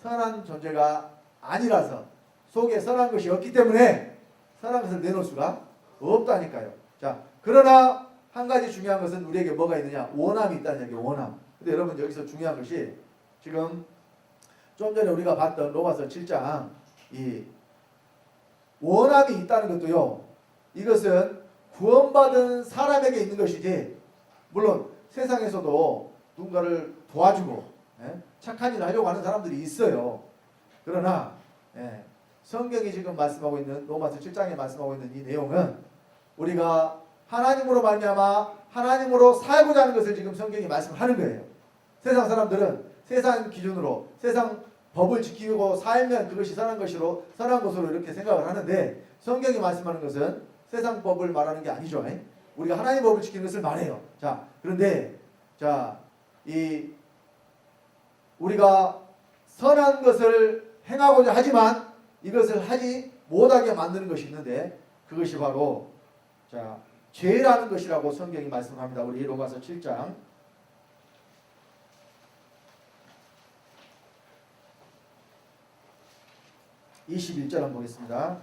선한 존재가 아니라서 속에 선한 것이 없기 때문에 선한 것을 내놓을 수가 없다니까요. 자 그러나 한 가지 중요한 것은 우리에게 뭐가 있느냐? 원함이 있다는 얘기예요. 원함. 근데 여러분 여기서 중요한 것이 지금 좀 전에 우리가 봤던 로마서 7장 이 원함이 있다는 것도요. 이것은 구원받은 사람에게 있는 것이지 물론 세상에서도 누군가를 도와주고 착한 일을 하려고 하는 사람들이 있어요. 그러나 성경이 지금 말씀하고 있는 로마서 7장에 말씀하고 있는 이 내용은 우리가 하나님으로 말미암아 하나님으로 살고자 하는 것을 지금 성경이 말씀하는 거예요. 세상 사람들은 세상 기준으로 세상 법을 지키고 살면 그것이 선한 것으로 선한 것으로 이렇게 생각을 하는데 성경이 말씀하는 것은 세상 법을 말하는 게 아니죠. 우리가 하나님의 법을 지키는 것을 말해요. 자, 그런데 우리가 선한 것을 행하고자 하지만 이것을 하지 못하게 만드는 것이 있는데 그것이 바로 죄라는 것이라고 성경이 말씀합니다. 우리 로마서 7장 21절 한번 보겠습니다.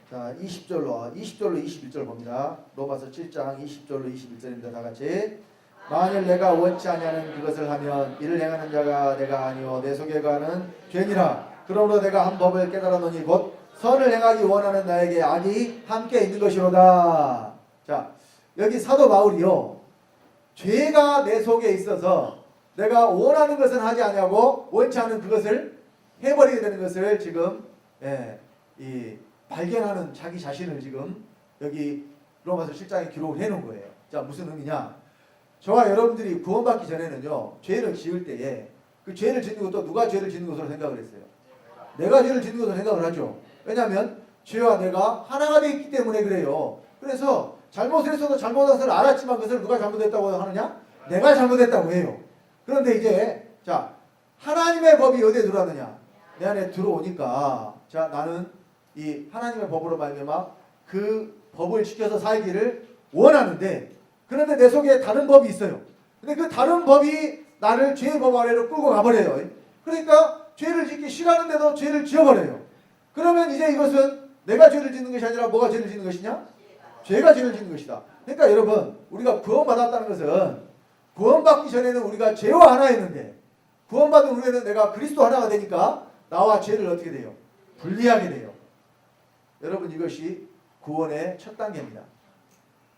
자, 20절로 21절 봅니다. 로마서 7장 20절로 21절입니다. 다 같이. 만일 내가 원치 아니하는 그것을 하면 이를 행하는 자가 내가 아니오 내 속에 가는 죄니라. 그러므로 내가 한 법을 깨달았노니 곧 선을 행하기 원하는 나에게 악이 함께 있는 것이로다. 자, 여기 사도 바울이요. 죄가 내 속에 있어서 내가 원하는 것은 하지 아니하고 원치 않은 그것을 해버리게 되는 것을 지금 발견하는 자기 자신을 지금 여기 로마서 7장에 기록을 해놓은 거예요. 자, 무슨 의미냐? 저와 여러분들이 구원받기 전에는요, 죄를 지을 때에 그 죄를 짓는 것도 누가 죄를 짓는 것으로 생각을 했어요? 내가 죄를 짓는 것으로 생각을 하죠. 왜냐하면 죄와 내가 하나가 되어 있기 때문에 그래요. 그래서 잘못을 했어도 잘못한 것을 알았지만 그것을 누가 잘못했다고 하느냐? 내가 잘못했다고 해요. 그런데 이제 자, 하나님의 법이 어디에 들어왔느냐? 내 안에 들어오니까 자, 나는 이 하나님의 법으로 말미암아 그 법을 지켜서 살기를 원하는데 그런데 내 속에 다른 법이 있어요. 근데 그 다른 법이 나를 죄의 법 아래로 끌고 가버려요. 그러니까 죄를 짓기 싫어하는데도 죄를 지어버려요. 그러면 이제 이것은 내가 죄를 짓는 것이 아니라 뭐가 죄를 짓는 것이냐? 죄가 죄를 짓는 것이다. 그러니까 여러분, 우리가 구원받았다는 것은 구원받기 전에는 우리가 죄와 하나였는데 구원받은 후에는 내가 그리스도 하나가 되니까 나와 죄를 어떻게 돼요? 분리하게 돼요. 여러분, 이것이 구원의 첫 단계입니다.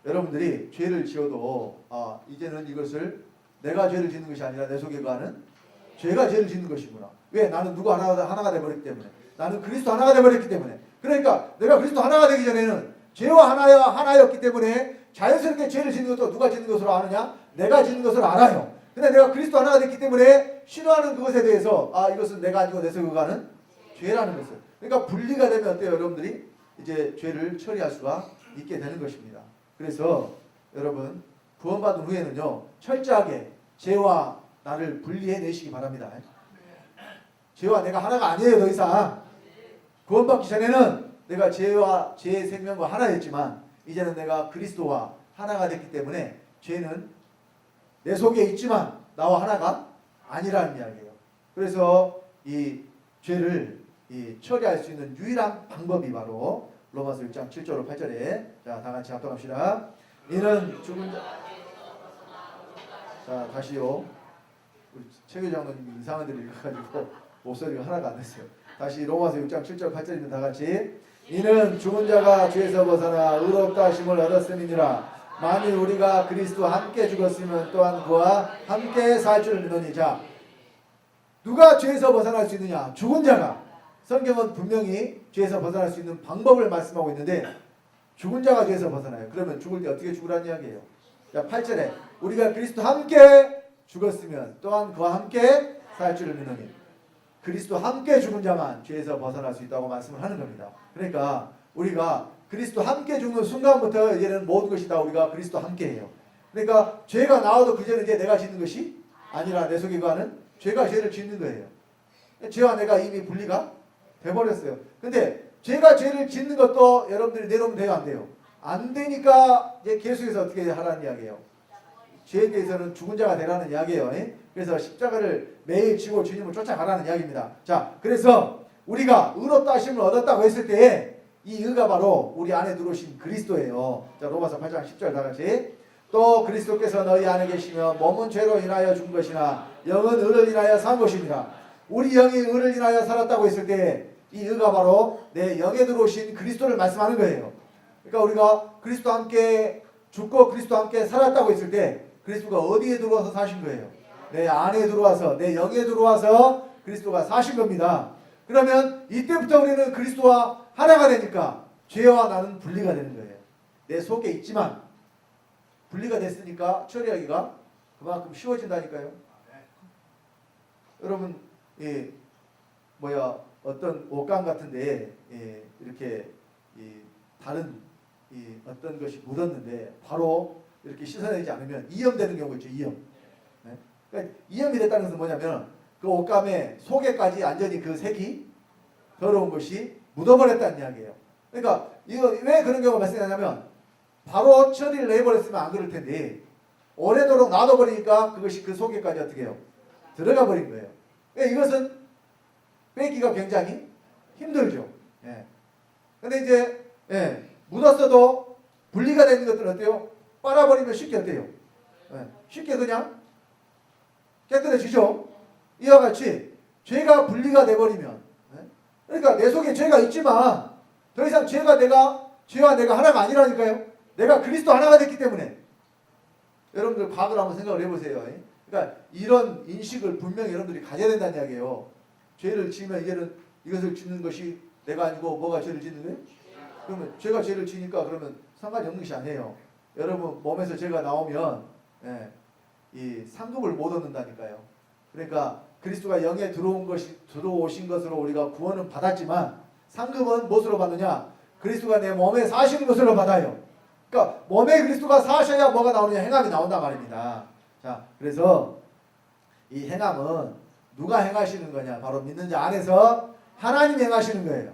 여러분들이 죄를 지어도 이제는 이것을 내가 죄를 짓는 것이 아니라 내 속에 거하는 죄가 죄를 짓는 것이구나. 왜? 나는 누구 하나가 되어버렸기 때문에. 나는 그리스도 하나가 되어버렸기 때문에. 그러니까 내가 그리스도 하나가 되기 전에는 죄와 하나였기 때문에 자연스럽게 죄를 짓는 것도 누가 짓는 것으로 아느냐? 내가 짓는 것을 알아요. 근데 내가 그리스도 하나가 됐기 때문에 싫어하는 그것에 대해서 이것은 내가 아니고 내 속에 거하는 죄라는 것을. 그러니까 분리가 되면 어때요? 여러분들이 이제 죄를 처리할 수가 있게 되는 것입니다. 그래서 여러분, 구원받은 후에는요, 철저하게 죄와 나를 분리해 내시기 바랍니다. 죄와 내가 하나가 아니에요, 더 이상. 구원받기 전에는 내가 죄와 죄의 생명과 하나였지만 이제는 내가 그리스도와 하나가 됐기 때문에 죄는 내 속에 있지만 나와 하나가 아니라는 이야기예요. 그래서 이 죄를 처리할 수 있는 유일한 방법이 바로 로마서 6장 7절로 8절에 자, 다 같이 합독합시다. 이는 죽은 자, 다시요. 우리 최교 장로님이 이상한 데를 읽어가지고 목소리가 하나가 안 됐어요. 다시 로마서 6장 7절 8절입니다. 다 같이. 이는 죽은 자가 죄에서 벗어나 의롭다 하심을 얻었음이니라. 만일 우리가 그리스도와 함께 죽었으면 또한 그와 함께 살 줄 믿으니. 자, 누가 죄에서 벗어날 수 있느냐? 죽은 자가. 성경은 분명히 죄에서 벗어날 수 있는 방법을 말씀하고 있는데 죽은 자가 죄에서 벗어나요. 그러면 죽을 때 어떻게 죽으라는 이야기예요? 자, 8절에 우리가 그리스도와 함께 죽었으면 또한 그와 함께 살 줄을 믿으니. 그리스도와 함께 죽은 자만 죄에서 벗어날 수 있다고 말씀을 하는 겁니다. 그러니까 우리가 그리스도 함께 죽는 순간부터 이제는 모든 것이 다 우리가 그리스도 함께해요. 그러니까 죄가 나와도 그제는 이제 내가 짓는 것이 아니라 내 속에 거하는 죄가 죄를 짓는 거예요. 죄와 내가 이미 분리가 돼버렸어요. 근데 죄가 죄를 짓는 것도 여러분들이 내놓으면 돼요, 안 돼요? 안 되니까 이제 계속해서 어떻게 하라는 이야기예요. 죄에 대해서는 죽은 자가 되라는 이야기예요. 그래서 십자가를 매일 지고 주님을 쫓아가라는 이야기입니다. 자, 그래서 우리가 의롭다 하심을 얻었다고 했을 때에 이 의가 바로 우리 안에 들어오신 그리스도예요. 자, 로마서 8장 10절 다 같이. 또 그리스도께서 너희 안에 계시며 몸은 죄로 인하여 죽은 것이나 영은 의를 인하여 산 것입니다. 우리 영이 의를 인하여 살았다고 했을 때 이 의가 바로 내 영에 들어오신 그리스도를 말씀하는 거예요. 그러니까 우리가 그리스도와 함께 죽고 그리스도와 함께 살았다고 했을 때 그리스도가 어디에 들어와서 사신 거예요? 내 안에 들어와서, 내 영에 들어와서 그리스도가 사신 겁니다. 그러면 이때부터 우리는 그리스도와 하나가 되니까 죄와 나는 분리가 되는 거예요. 내 속에 있지만 분리가 됐으니까 처리하기가 그만큼 쉬워진다니까요. 여러분, 어떤 옷감 같은데 이렇게 다른 어떤 것이 묻었는데 바로 이렇게 씻어내지 않으면 이염되는 경우가 있죠. 이염. 네? 그러니까 이염이 됐다는 것은 뭐냐면 그 옷감의 속에까지 완전히 그 색이 더러운 것이 묻어버렸다는 이야기예요. 그러니까 이거 왜 그런 경우가 발생하냐면 바로 처리를 해버렸으면 안 그럴 텐데 오래도록 놔둬버리니까 그것이 그 속에까지 어떻게 해요? 들어가 버린 거예요. 그러니까 이것은 빼기가 굉장히 힘들죠. 근데 이제 묻었어도 분리가 되는 것들은 어때요? 빨아버리면 쉽게 어때요? 쉽게 그냥 깨끗해지죠. 이와 같이 죄가 분리가 돼버리면 그러니까 내 속에 죄가 있지만 더 이상 죄와 내가 하나가 아니라니까요. 내가 그리스도 하나가 됐기 때문에. 여러분들 과거를 한번 생각을 해보세요. 그러니까 이런 인식을 분명히 여러분들이 가져야 된다는 이야기예요. 죄를 지으면 이것을 짓는 것이 내가 아니고 뭐가 죄를 짓는 거예요? 그러면 죄가 죄를 지니까 그러면 상관이 없는 것이 아니에요. 여러분 몸에서 죄가 나오면 이 상급을 못 얻는다니까요. 그러니까 그리스도가 영에 들어오신 것으로 우리가 구원은 받았지만 상급은 무엇으로 받느냐? 그리스도가 내 몸에 사시는 것으로 받아요. 그러니까 몸에 그리스도가 사셔야 뭐가 나오느냐? 행함이 나온단 말입니다. 자, 그래서 이 행함은 누가 행하시는 거냐? 바로 믿는 자 안에서 하나님이 행하시는 거예요.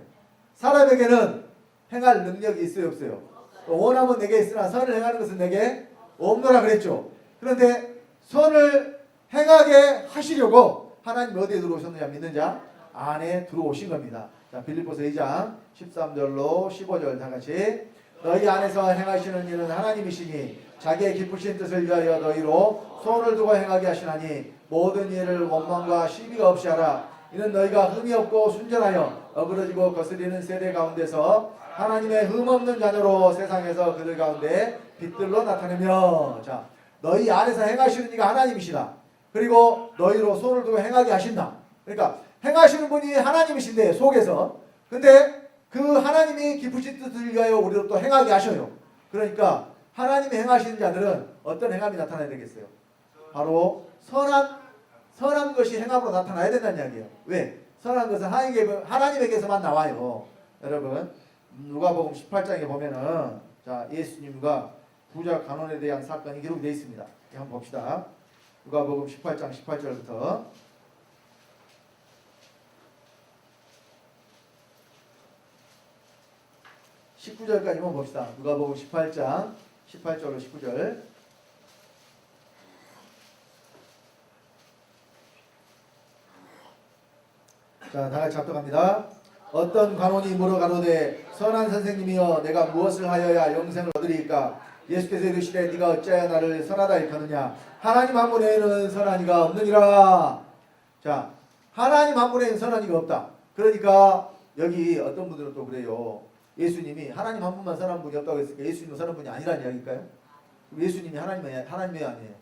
사람에게는 행할 능력이 있어요, 없어요? 원함은 내게 있으나 선을 행하는 것은 내게 없노라 그랬죠. 그런데 선을 행하게 하시려고 하나님 어디에 들어오셨느냐 믿는 자 안에 들어오신 겁니다. 자, 빌립보서 2장 13절로 15절 다 같이 너희 안에서 행하시는 일은 하나님이시니 자기의 기쁘신 뜻을 위하여 너희로 손을 두고 행하게 하시나니 모든 일을 원망과 시비가 없이 하라. 이는 너희가 흠이 없고 순전하여 어그러지고 거스리는 세대 가운데서 하나님의 흠없는 자녀로 세상에서 그들 가운데 빛들로 나타내며 자 너희 안에서 행하시는 이가 하나님이시다. 그리고 너희로 손을 두고 행하게 하신다. 그러니까 행하시는 분이 하나님이신데 속에서 근데 그 하나님이 기쁘신 뜻을 위하여 우리로 또 행하게 하셔요. 그러니까 하나님이 행하시는 자들은 어떤 행함이 나타나야 되겠어요? 바로 선한 것이 행함으로 나타나야 된다는 이야기예요. 왜? 선한 것은 하나님에게서만 나와요. 여러분 누가복음 18장에 보면은 자 예수님과 부자 간원에 대한 사건이 기록되어 있습니다. 한번 봅시다. 누가복음 18장 18절부터 19절까지만 봅시다. 누가복음 18장 18절로 19절. 자, 다 같이 합독합니다. 어떤 관원이 물어가로되 선한 선생님이여 내가 무엇을 하여야 영생을 얻으리이까? 예수께서 이르시되 네가 어찌하여 나를 선하다 일컫느냐? 하나님 한 분에는 선한 이가 없느니라. 자, 하나님 한 분에는 선한 이가 없다. 그러니까 여기 어떤 분들은 또 그래요. 예수님이 하나님 한 분만 선한 분이 없다고 했으니까 예수님은 선한 분이 아니라는 이야기일까요? 예수님이 하나님이 아니에요?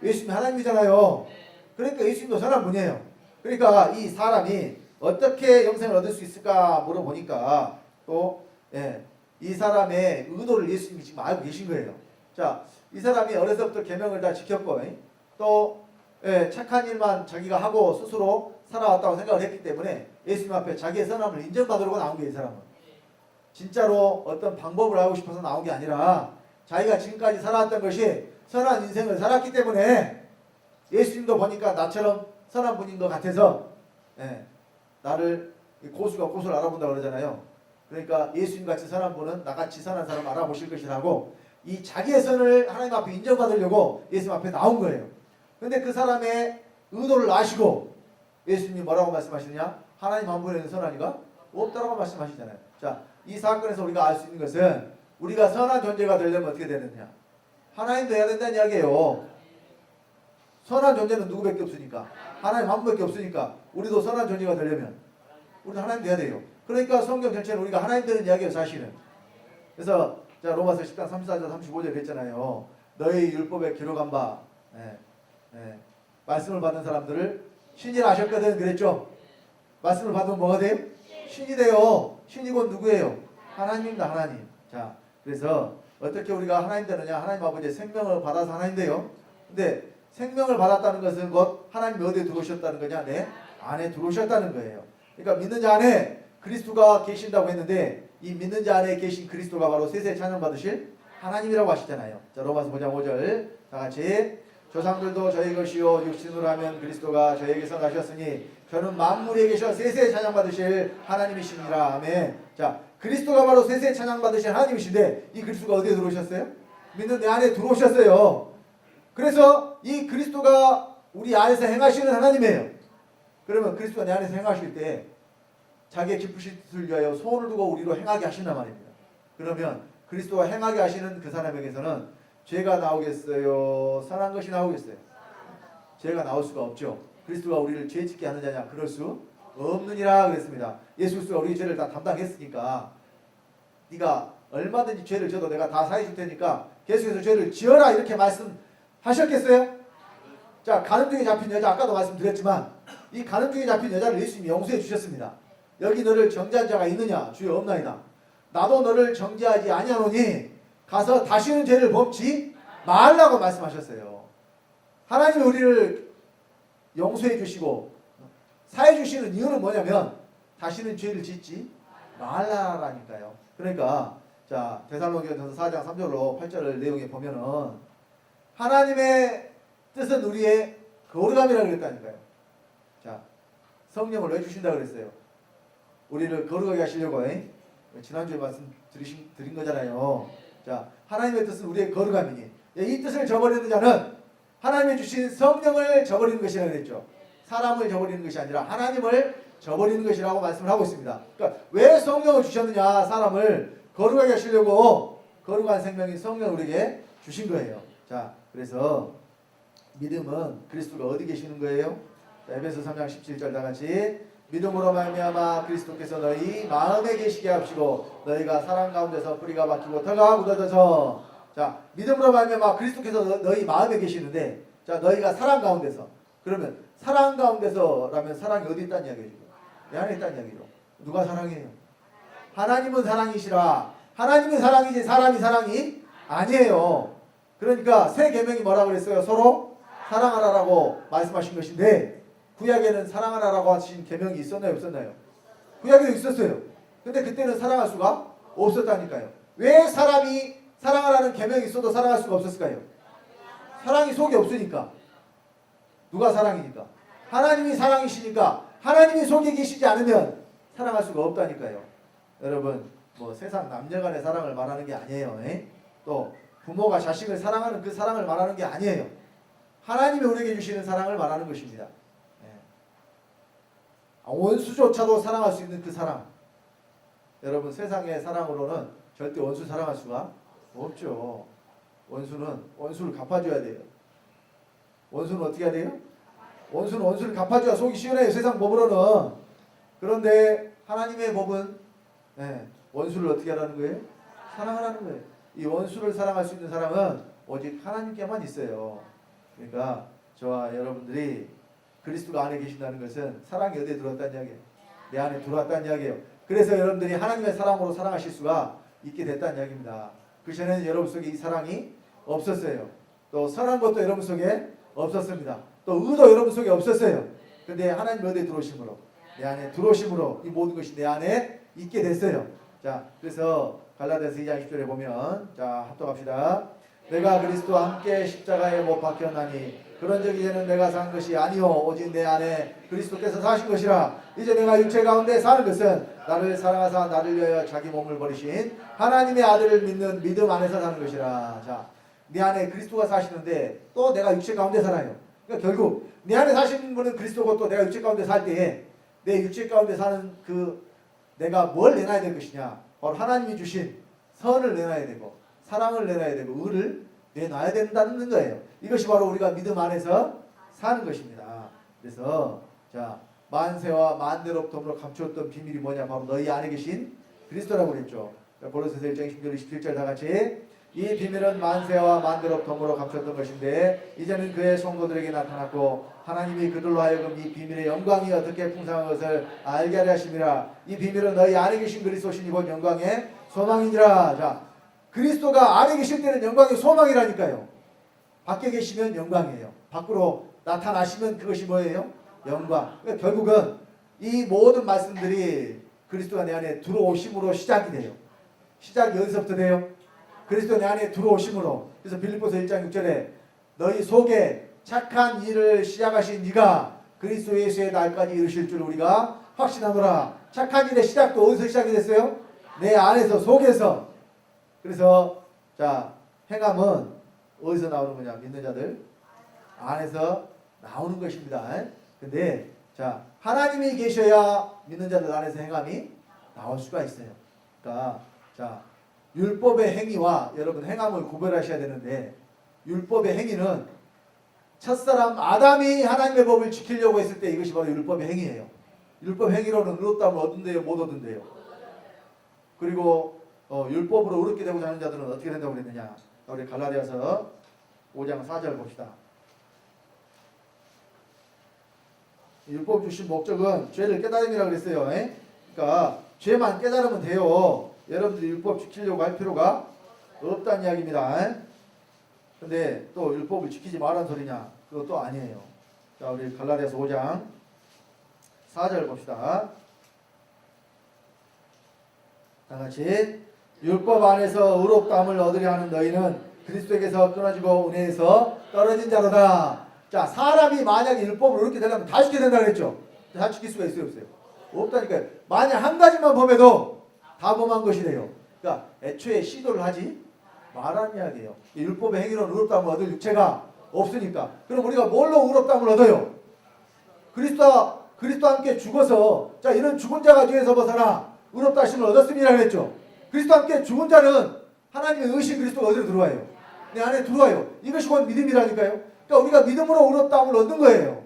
예수님이 하나님이잖아요. 그러니까 예수님도 선한 분이에요. 그러니까 이 사람이 어떻게 영생을 얻을 수 있을까 물어보니까 또 이 사람의 의도를 예수님이 지금 알고 계신 거예요. 자, 이 사람이 어려서부터 계명을 다 지켰고 또 착한 일만 자기가 하고 스스로 살아왔다고 생각을 했기 때문에 예수님 앞에 자기의 선함을 인정받으려고 나온 거예요. 이 사람은 진짜로 어떤 방법을 하고 싶어서 나온 게 아니라 자기가 지금까지 살아왔던 것이 선한 인생을 살았기 때문에 예수님도 보니까 나처럼 선한 분인 것 같아서 나를 고수가 고수를 알아본다고 그러잖아요. 그러니까 예수님같이 선한 분은 나같이 선한 사람 알아보실 것이라고 이 자기의 선을 하나님 앞에 인정받으려고 예수님 앞에 나온 거예요. 근데 그 사람의 의도를 아시고 예수님이 뭐라고 말씀하시느냐? 하나님 한 분에는 선한 이가 없다라고 말씀하시잖아요. 자, 이 사건에서 우리가 알 수 있는 것은 우리가 선한 존재가 되려면 어떻게 되느냐? 하나님도 해야 된다는 이야기예요. 선한 존재는 누구밖에 없으니까 하나님 한 분밖에 없으니까 우리도 선한 존재가 되려면 우리도 하나님 돼야 돼요. 그러니까 성경 전체는 우리가 하나님 되는 이야기예요. 사실은. 그래서 자 로마서 10장 34절 35절 했잖아요. 너희 율법에 기록한 바 말씀을 받은 사람들을 신이라 하셨거든 그랬죠. 말씀을 받으면 뭐가 돼요? 신이 돼요. 신이 곧 누구예요? 하나님입니다. 하나님. 자 그래서 어떻게 우리가 하나님 되느냐? 하나님 아버지의 생명을 받아서 하나님 돼요. 근데 생명을 받았다는 것은 곧 하나님이 어디에 들어오셨다는 거냐? 내 안에 들어오셨다는 거예요. 그러니까 믿는 자 안에 그리스도가 계신다고 했는데 이 믿는 자 안에 계신 그리스도가 바로 세세 찬양 받으실 하나님이라고 하시잖아요. 자 로마서 5장 5절 다 같이 조상들도 저희 것이요 육신으로 하면 그리스도가 저에게서 나셨으니 저는 만물에 계셔 세세 찬양 받으실 하나님이시니라. 아멘. 자 그리스도가 바로 세세 찬양 받으실 하나님이신데 이 그리스도가 어디에 들어오셨어요? 믿는 내 안에 들어오셨어요. 그래서 이 그리스도가 우리 안에서 행하시는 하나님이에요. 그러면 그리스도가 내 안에서 행하실 때 자기의 기쁘신 뜻을 위하여 소원을 두고 우리로 행하게 하신단 말입니다. 그러면 그리스도가 행하게 하시는 그 사람에게서는 죄가 나오겠어요? 선한 것이 나오겠어요? 죄가 나올 수가 없죠. 그리스도가 우리를 죄짓게 하는 자냐? 그럴 수 없느니라 그랬습니다. 예수 그리스도가 우리 죄를 다 담당했으니까 네가 얼마든지 죄를 져도 내가 다 사해 줄 테니까 계속해서 죄를 지어라 이렇게 말씀하셨겠어요? 자 간음중에 잡힌 여자 아까도 말씀드렸지만 이 간음중에 잡힌 여자를 예수님이 용서해 주셨습니다. 여기 너를 정죄한 자가 있느냐? 주여 없나이다. 나도 너를 정죄하지 아니하노니 가서 다시는 죄를 범치 말라고 말씀하셨어요. 하나님이 우리를 용서해 주시고 사해 주시는 이유는 뭐냐면 다시는 죄를 짓지 말라라니까요. 그러니까 자 데살로니가전서 4장 3절로 8절 내용에 보면은 하나님의 뜻은 우리의 거룩함이라고 그랬다니까요. 자 성령을 왜 주신다고 그랬어요? 우리를 거룩하게 하시려고 지난주에 말씀 드린 거잖아요. 자 하나님의 뜻은 우리의 거룩함이니 이 뜻을 저버리는 자는 하나님이 주신 성령을 저버리는 것이라고 그랬죠. 사람을 저버리는 것이 아니라 하나님을 저버리는 것이라고 말씀을 하고 있습니다. 그러니까 왜 성령을 주셨느냐? 사람을 거룩하게 하시려고 거룩한 생명인 성령을 우리에게 주신 거예요. 자, 그래서 믿음은 그리스도가 어디 계시는 거예요? 자, 에베소 3장 17절 다 같이 믿음으로 말미암아 그리스도께서 너희 마음에 계시게 하시고 너희가 사랑 가운데서 뿌리가 박히고 터가 묻어져서 자, 믿음으로 말미암아 그리스도께서 너희 마음에 계시는데 자, 너희가 사랑 가운데서 그러면 사랑 가운데서라면 사랑이 어디 있다는 이야기죠? 내 안에 있다는 이야기죠. 누가 사랑이에요? 하나님은 사랑이시라. 하나님이 사랑이지 사람이 사랑이 아니에요. 그러니까 새 계명이 뭐라고 그랬어요? 서로 사랑하라라고 말씀하신 것인데 구약에는 사랑하라라고 하신 계명이 있었나요? 없었나요? 구약에도 있었어요. 근데 그때는 사랑할 수가 없었다니까요. 왜 사람이 사랑하라는 계명이 있어도 사랑할 수가 없었을까요? 사랑이 속에 없으니까. 누가 사랑이니까? 하나님이 사랑이시니까 하나님이 속에 계시지 않으면 사랑할 수가 없다니까요. 여러분 뭐 세상 남녀간의 사랑을 말하는 게 아니에요. 또 부모가 자식을 사랑하는 그 사랑을 말하는 게 아니에요. 하나님이 우리에게 주시는 사랑을 말하는 것입니다. 원수조차도 사랑할 수 있는 그 사랑. 여러분 세상의 사랑으로는 절대 원수 사랑할 수가 없죠. 원수를 갚아줘야 돼요. 원수는 어떻게 해야 돼요? 원수는 원수를 갚아줘야 속이 시원해요. 세상 법으로는. 그런데 하나님의 법은 원수를 어떻게 하라는 거예요? 사랑하라는 거예요. 이 원수를 사랑할 수 있는 사람은 오직 하나님께만 있어요. 그러니까 저와 여러분들이 그리스도가 안에 계신다는 것은 사랑이 어디에 들어왔다는 이야기예요? 내 안에 들어왔다는 이야기예요. 그래서 여러분들이 하나님의 사랑으로 사랑하실 수가 있게 됐다는 이야기입니다. 그 전에는 여러분 속에 이 사랑이 없었어요. 또 선한 것도 여러분 속에 없었습니다. 또 의도 여러분 속에 없었어요. 근데 하나님 어디에 들어오심으로 내 안에 들어오심으로 이 모든 것이 내 안에 있게 됐어요. 자, 그래서 갈라디아서 2장 10절에 보면 자, 합독합시다. 내가 그리스도와 함께 십자가에 못 박혔나니 그런즉 이제는 내가 산 것이 아니요 오직 내 안에 그리스도께서 사신 것이라. 이제 내가 육체 가운데 사는 것은 나를 사랑하사 나를 위하여 자기 몸을 버리신 하나님의 아들을 믿는 믿음 안에서 사는 것이라. 자, 내 안에 그리스도가 사시는데 또 내가 육체 가운데 살아요. 그러니까 결국 내 안에 사시는 분은 그리스도고 또 내가 육체 가운데 살 때에 내 육체 가운데 사는 그 내가 뭘 내놔야 될 것이냐? 바로 하나님이 주신 선을 내놔야 되고 사랑을 내놔야 되고 의를 내놔야 된다는 거예요. 이것이 바로 우리가 믿음 안에서 사는 것입니다. 그래서 자, 만세와 만대로부터 감추었던 비밀이 뭐냐? 바로 너희 안에 계신 그리스도라고 그랬죠. 고린도서 1장 16절 27절 다 같이 이 비밀은 만세와 만대로부터 감추었던 것인데 이제는 그의 성도들에게 나타났고 하나님이 그들로 하여금 이 비밀의 영광이 어떻게 풍성한 것을 알게 하려 하심이라. 이 비밀은 너희 안에 계신 그리스도시니 곧 영광의 소망이니라. 자, 그리스도가 안에 계실 때는 영광의 소망이라니까요. 밖에 계시면 영광이에요. 밖으로 나타나시면 그것이 뭐예요? 영광. 그러니까 결국은 이 모든 말씀들이 그리스도가 내 안에 들어오심으로 시작이 돼요. 시작이 어디서부터 돼요? 그리스도 내 안에 들어오심으로. 그래서 빌립보서 1장 6절에 너희 속에 착한 일을 시작하신 이가 그리스도 예수의 날까지 이르실 줄 우리가 확신하노라. 착한 일의 시작도 어디서 시작이 됐어요? 내 안에서 속에서. 그래서 자, 행함은 어디서 나오는 거냐? 믿는 자들 안에서 나오는 것입니다. 근데 자, 하나님이 계셔야 믿는 자들 안에서 행함이 나올 수가 있어요. 그러니까 자, 율법의 행위와 여러분 행함을 구별하셔야 되는데 율법의 행위는 첫사람 아담이 하나님의 법을 지키려고 했을 때 이것이 바로 율법의 행위예요. 율법 행위로는 의롭다함을 얻은대요, 못 얻은대요? 그리고 율법으로 의롭게 되고자 하는 자들은 어떻게 된다고 그랬느냐? 우리 갈라디아서 5장 4절 봅시다. 율법 주신 목적은 죄를 깨달음이라고 그랬어요. 그러니까 죄만 깨달으면 돼요. 여러분들이 율법 지키려고 할 필요가 없다는 이야기입니다. 근데 또 율법을 지키지 말라는 소리냐? 그것도 아니에요. 자, 우리 갈라디아서 5장 4절 봅시다. 다 같이 율법 안에서 의롭다함을 얻으려 하는 너희는 그리스도에게서 끊어지고 은혜에서 떨어진 자로다. 자, 사람이 만약에 율법을 의롭게 되려면 다 지켜야 된다고 그랬죠? 다 지킬 수가 있어요, 없어요? 없다니까요. 만약 한 가지만 범해도 다 범한 것이 돼요. 그러니까 애초에 시도를 하지 말하는 이야기예요. 이 율법의 행위로 의롭다함을 얻을 육체가 없으니까. 그럼 우리가 뭘로 의롭다함을 얻어요? 그리스도와 함께 죽어서, 자, 이런 죽은 자가 죄에서 벗어나 의롭다 하심을 얻었음이라 그랬죠. 그리스도와 함께 죽은 자는 하나님의 의신 그리스도가 어디로 들어와요? 내 안에 들어와요. 이것이 곧 믿음이라니까요. 그러니까 우리가 믿음으로 의롭다함을 얻는 거예요.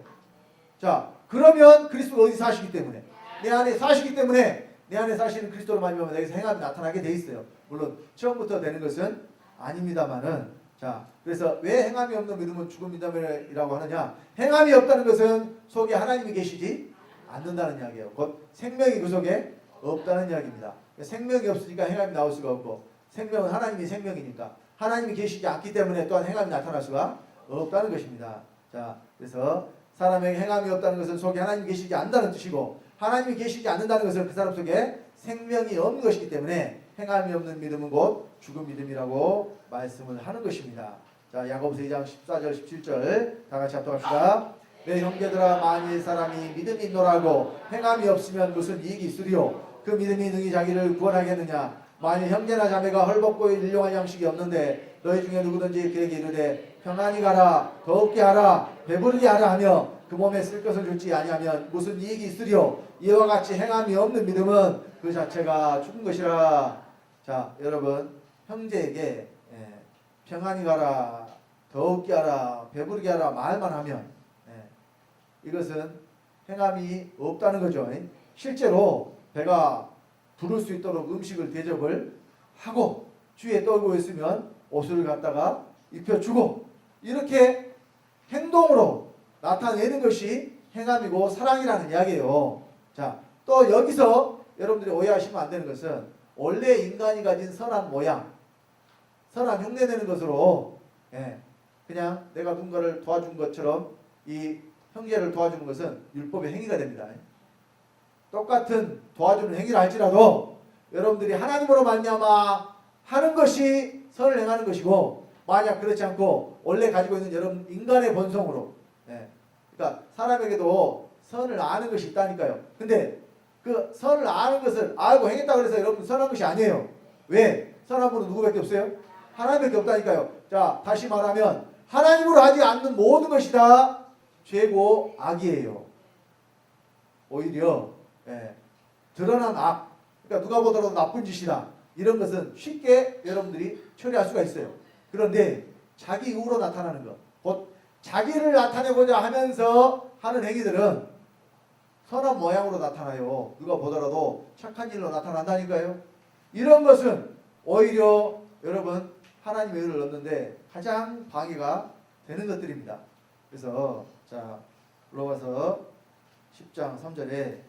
자, 그러면 그리스도가 어디 사시기 때문에, 내 안에 사시기 때문에, 내 안에 사시는 그리스도로 말미암아 내게서 행함이 나타나게 돼 있어요. 물론 처음부터 되는 것은 아닙니다만은, 자, 그래서 왜 행함이 없는 믿음은 죽은 믿음이라고 하느냐? 행함이 없다는 것은 속에 하나님이 계시지 않는다는 이야기예요. 곧 생명이 그 속에 없다는 이야기입니다. 생명이 없으니까 행함이 나올 수가 없고, 생명은 하나님이 생명이니까 하나님이 계시지 않기 때문에 또한 행함이 나타날 수가 없다는 것입니다. 자, 그래서 사람에게 행함이 없다는 것은 속에 하나님이 계시지 않는다는 뜻이고, 하나님이 계시지 않는다는 것은 그 사람 속에 생명이 없는 것이기 때문에 행함이 없는 믿음은 곧 죽은 믿음이라고 말씀을 하는 것입니다. 자, 야고보서 2장 14절 17절 다 같이 합독합시다. 내 형제들아, 만일 사람이 믿음이 있노라고 행함이 없으면 무슨 이익이 있으리요? 그 믿음이 능히 자기를 구원하겠느냐? 만일 형제나 자매가 헐벗고 일용할 양식이 없는데 너희 중에 누구든지 그에게 이르되 평안히 가라, 더욱게 하라, 배부르게 하라 하며 그 몸에 쓸 것을 주지 아니하면 무슨 이익이 있으리요? 이와 같이 행함이 없는 믿음은 그 자체가 죽은 것이라. 자, 여러분, 형제에게 평안히 가라, 더욱게 하라, 배부르게 하라 말만 하면 이것은 행함이 없다는 거죠. 실제로 배가 부를 수 있도록 음식을 대접을 하고 주위에 떨고 있으면 옷을 갖다가 입혀주고, 이렇게 행동으로 나타내는 것이 행함이고 사랑이라는 이야기예요. 자, 또 여기서 여러분들이 오해하시면 안 되는 것은 원래 인간이 가진 선한 모양, 선한 흉내내는 것으로 그냥 내가 누군가를 도와준 것처럼 이 형제를 도와주는 것은 율법의 행위가 됩니다. 똑같은 도와주는 행위를 할지라도 여러분들이 하나님으로 말미암아 하는 것이 선을 행하는 것이고, 만약 그렇지 않고 원래 가지고 있는 여러분 인간의 본성으로, 그러니까 사람에게도 선을 아는 것이 있다니까요. 근데 그 선을 아는 것을 알고 행했다고 해서 여러분 선한 것이 아니에요. 왜? 선한 분은 누구밖에 없어요? 하나님밖에 없다니까요. 자, 다시 말하면 하나님으로 하지 않는 모든 것이 다 죄고 악이에요. 오히려 드러난 악, 그러니까 누가 보더라도 나쁜 짓이다, 이런 것은 쉽게 여러분들이 처리할 수가 있어요. 그런데 자기 의로 나타나는 것, 곧 자기를 나타내고자 하면서 하는 행위들은 선한 모양으로 나타나요. 누가 보더라도 착한 일로 나타난다니까요. 이런 것은 오히려 여러분 하나님의 의를 얻는데 가장 방해가 되는 것들입니다. 그래서 자, 로마서 10장 3절에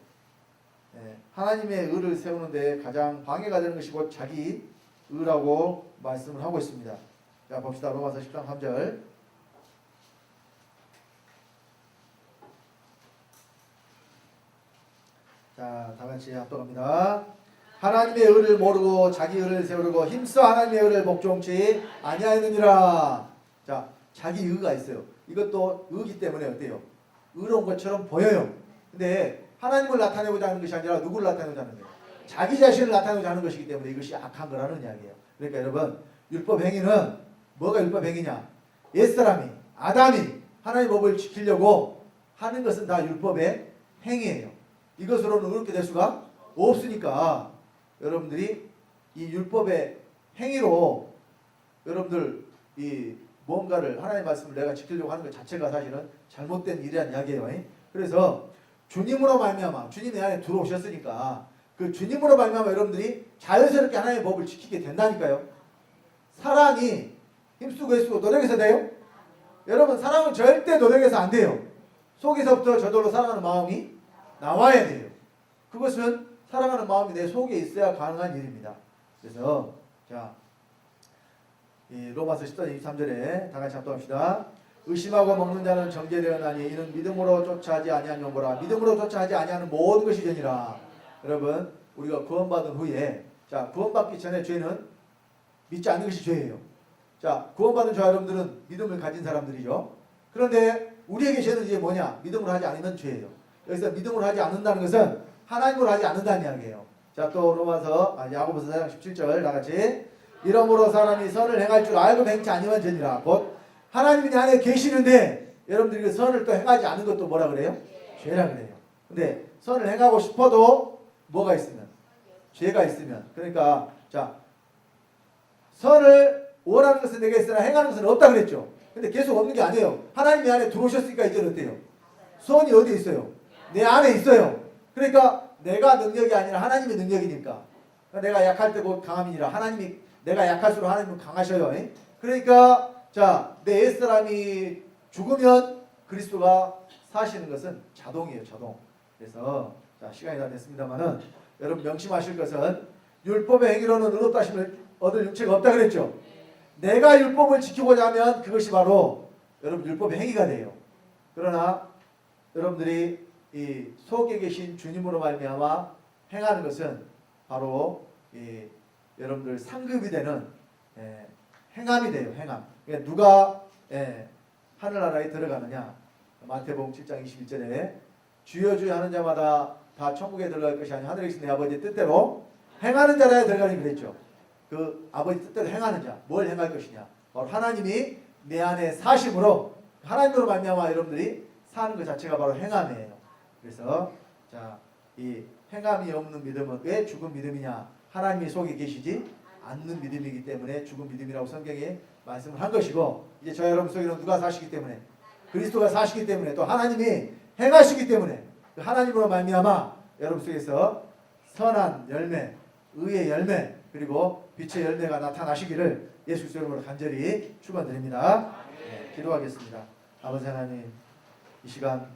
하나님의 의를 세우는데 가장 방해가 되는 것이 곧 자기 의라고 말씀을 하고 있습니다. 자, 봅시다. 로마서 10장 3절. 자, 다 같이 합독합니다. 하나님의 의를 모르고 자기 의를 세우려고 힘써 하나님의 의를 복종치 아니하였느니라. 자, 자기 의가 있어요. 이것도 의기 때문에 어때요? 의로운 것처럼 보여요. 근데 하나님을 나타내고자 하는 것이 아니라 누구를 나타내고자 하는 거예요? 자기 자신을 나타내고자 하는 것이기 때문에 이것이 악한 거라는 이야기예요. 그러니까 여러분, 율법 행위는 뭐가 율법 행위냐? 옛사람이, 아담이 하나님의 법을 지키려고 하는 것은 다 율법의 행위예요. 이것으로는 의롭게 될 수가 없으니까 여러분들이 이 율법의 행위로 여러분들 이 뭔가를 하나님의 말씀을 내가 지키려고 하는 것 자체가 사실은 잘못된 일이라는 이야기예요. 그래서 주님으로 말미암아, 주님 내 안에 들어오셨으니까 그 주님으로 말미암아 여러분들이 자연스럽게 하나님의 법을 지키게 된다니까요. 사랑이 힘쓰고 애쓰고 노력해서 돼요? 여러분, 사랑은 절대 노력해서 안 돼요. 속에서부터 저절로 사랑하는 마음이 나와야 돼요. 그것은 사랑하는 마음이 내 속에 있어야 가능한 일입니다. 그래서 자, 이 로마서 14장 23절에 다 같이 합독합시다. 의심하고 먹는 자는 정죄되었나니 이는 믿음으로 쫓아하지 아니한 용보라. 믿음으로 쫓아하지 아니하는 모든 것이 되니라. 여러분, 우리가 구원받은 후에, 자, 구원받기 전에 죄는 믿지 않는 것이 죄예요. 자, 구원받은 저 여러분들은 믿음을 가진 사람들이죠. 그런데 우리에게 죄는 이제 뭐냐? 믿음으로 하지 않으면 죄예요. 여기서 믿음으로 하지 않는다는 것은 하나님으로 하지 않는다는 이야기예요. 자, 또 야고보서 4장 17절 다 같이. 이러므로 사람이 선을 행할 줄 알고 행치 아니면 죄니라. 곧 하나님이 내 안에 계시는데 여러분들이 그 선을 또 행하지 않는 것도 뭐라 그래요? 죄라 그래요. 근데 선을 행하고 싶어도 뭐가 있으면? 죄가 있으면. 그러니까 자, 선을 원하는 것은 내게 있으나 행하는 것은 없다 그랬죠. 근데 계속 없는 게 아니에요. 하나님이 안에 들어오셨으니까 이제는 어때요? 선이 어디에 있어요? 내 안에 있어요. 그러니까 내가 능력이 아니라 하나님의 능력이니까. 내가 약할 때 곧 강함이니라. 하나님이 내가 약할수록 하나님은 강하셔요. 그러니까 자, 내 옛사람이 죽으면 그리스도가 사시는 것은 자동이에요. 자동. 그래서 자, 시간이 다 됐습니다만은 여러분 명심하실 것은 율법의 행위로는 의롭다 하심을 얻을 육체가 없다 그랬죠. 내가 율법을 지키고자 하면 그것이 바로 여러분 율법의 행위가 돼요. 그러나 여러분들이 이 속에 계신 주님으로 말미암아 행하는 것은 바로 이 여러분들 상급이 되는 행함이 돼요. 행함. 그러니까 누가 하늘나라에 들어가느냐. 마태복음 7장 21절에 주여 주여 하는 자마다 다 천국에 들어갈 것이 아니라 하늘에 계신 내 아버지의 뜻대로 행하는 자라야 들어가니 그랬죠. 그 아버지 뜻대로 행하는 자. 뭘 행할 것이냐. 바로 하나님이 내 안에 사심으로 하나님으로 말미암아 여러분들이 사는 것 자체가 바로 행함이에요. 그래서 자, 이 행함이 없는 믿음은 왜 죽은 믿음이냐? 하나님이 속에 계시지 않는 믿음이기 때문에 죽은 믿음이라고 성경에 말씀을 한 것이고, 이제 저 여러분 속에는 누가 사시기 때문에 그리스도가 사시기 때문에 또 하나님이 행하시기 때문에 그 하나님으로 말미암아 여러분 속에서 선한 열매, 의의 열매, 그리고 빛의 열매가 나타나시기를 예수 그리스도 이름으로 간절히 축원드립니다. 기도하겠습니다. 아버지 하나님, 이 시간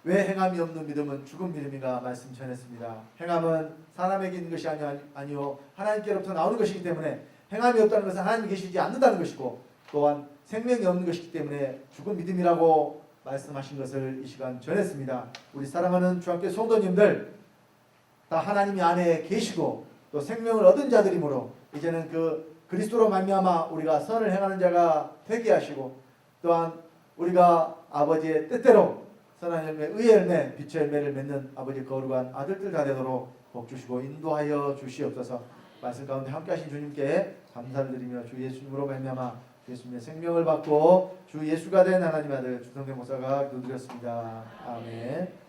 왜 행함이 없는 믿음은 죽은 믿음인가 말씀 전했습니다. 행함은 사람에게 있는 것이 아니요 하나님께로부터 나오는 것이기 때문에 행함이 없다는 것은 하나님이 계시지 않는다는 것이고, 또한 생명이 없는 것이기 때문에 죽은 믿음이라고 말씀하신 것을 이 시간 전했습니다. 우리 사랑하는 주학교 성도님들 다 하나님이 안에 계시고 또 생명을 얻은 자들이므로 이제는 그 그리스도로 말미암아 우리가 선을 행하는 자가 되게 하시고, 또한 우리가 아버지의 뜻대로 선한 열매, 의의 열매, 빛의 열매를 맺는 아버지 거룩한 아들들 다 되도록 복 주시고 인도하여 주시옵소서. 말씀 가운데 함께하신 주님께 감사를 드리며 주 예수님으로 말미암아 예수님의 생명을 받고 주 예수가 된 하나님 아들 주성대 목사가 기도드렸습니다. 아멘.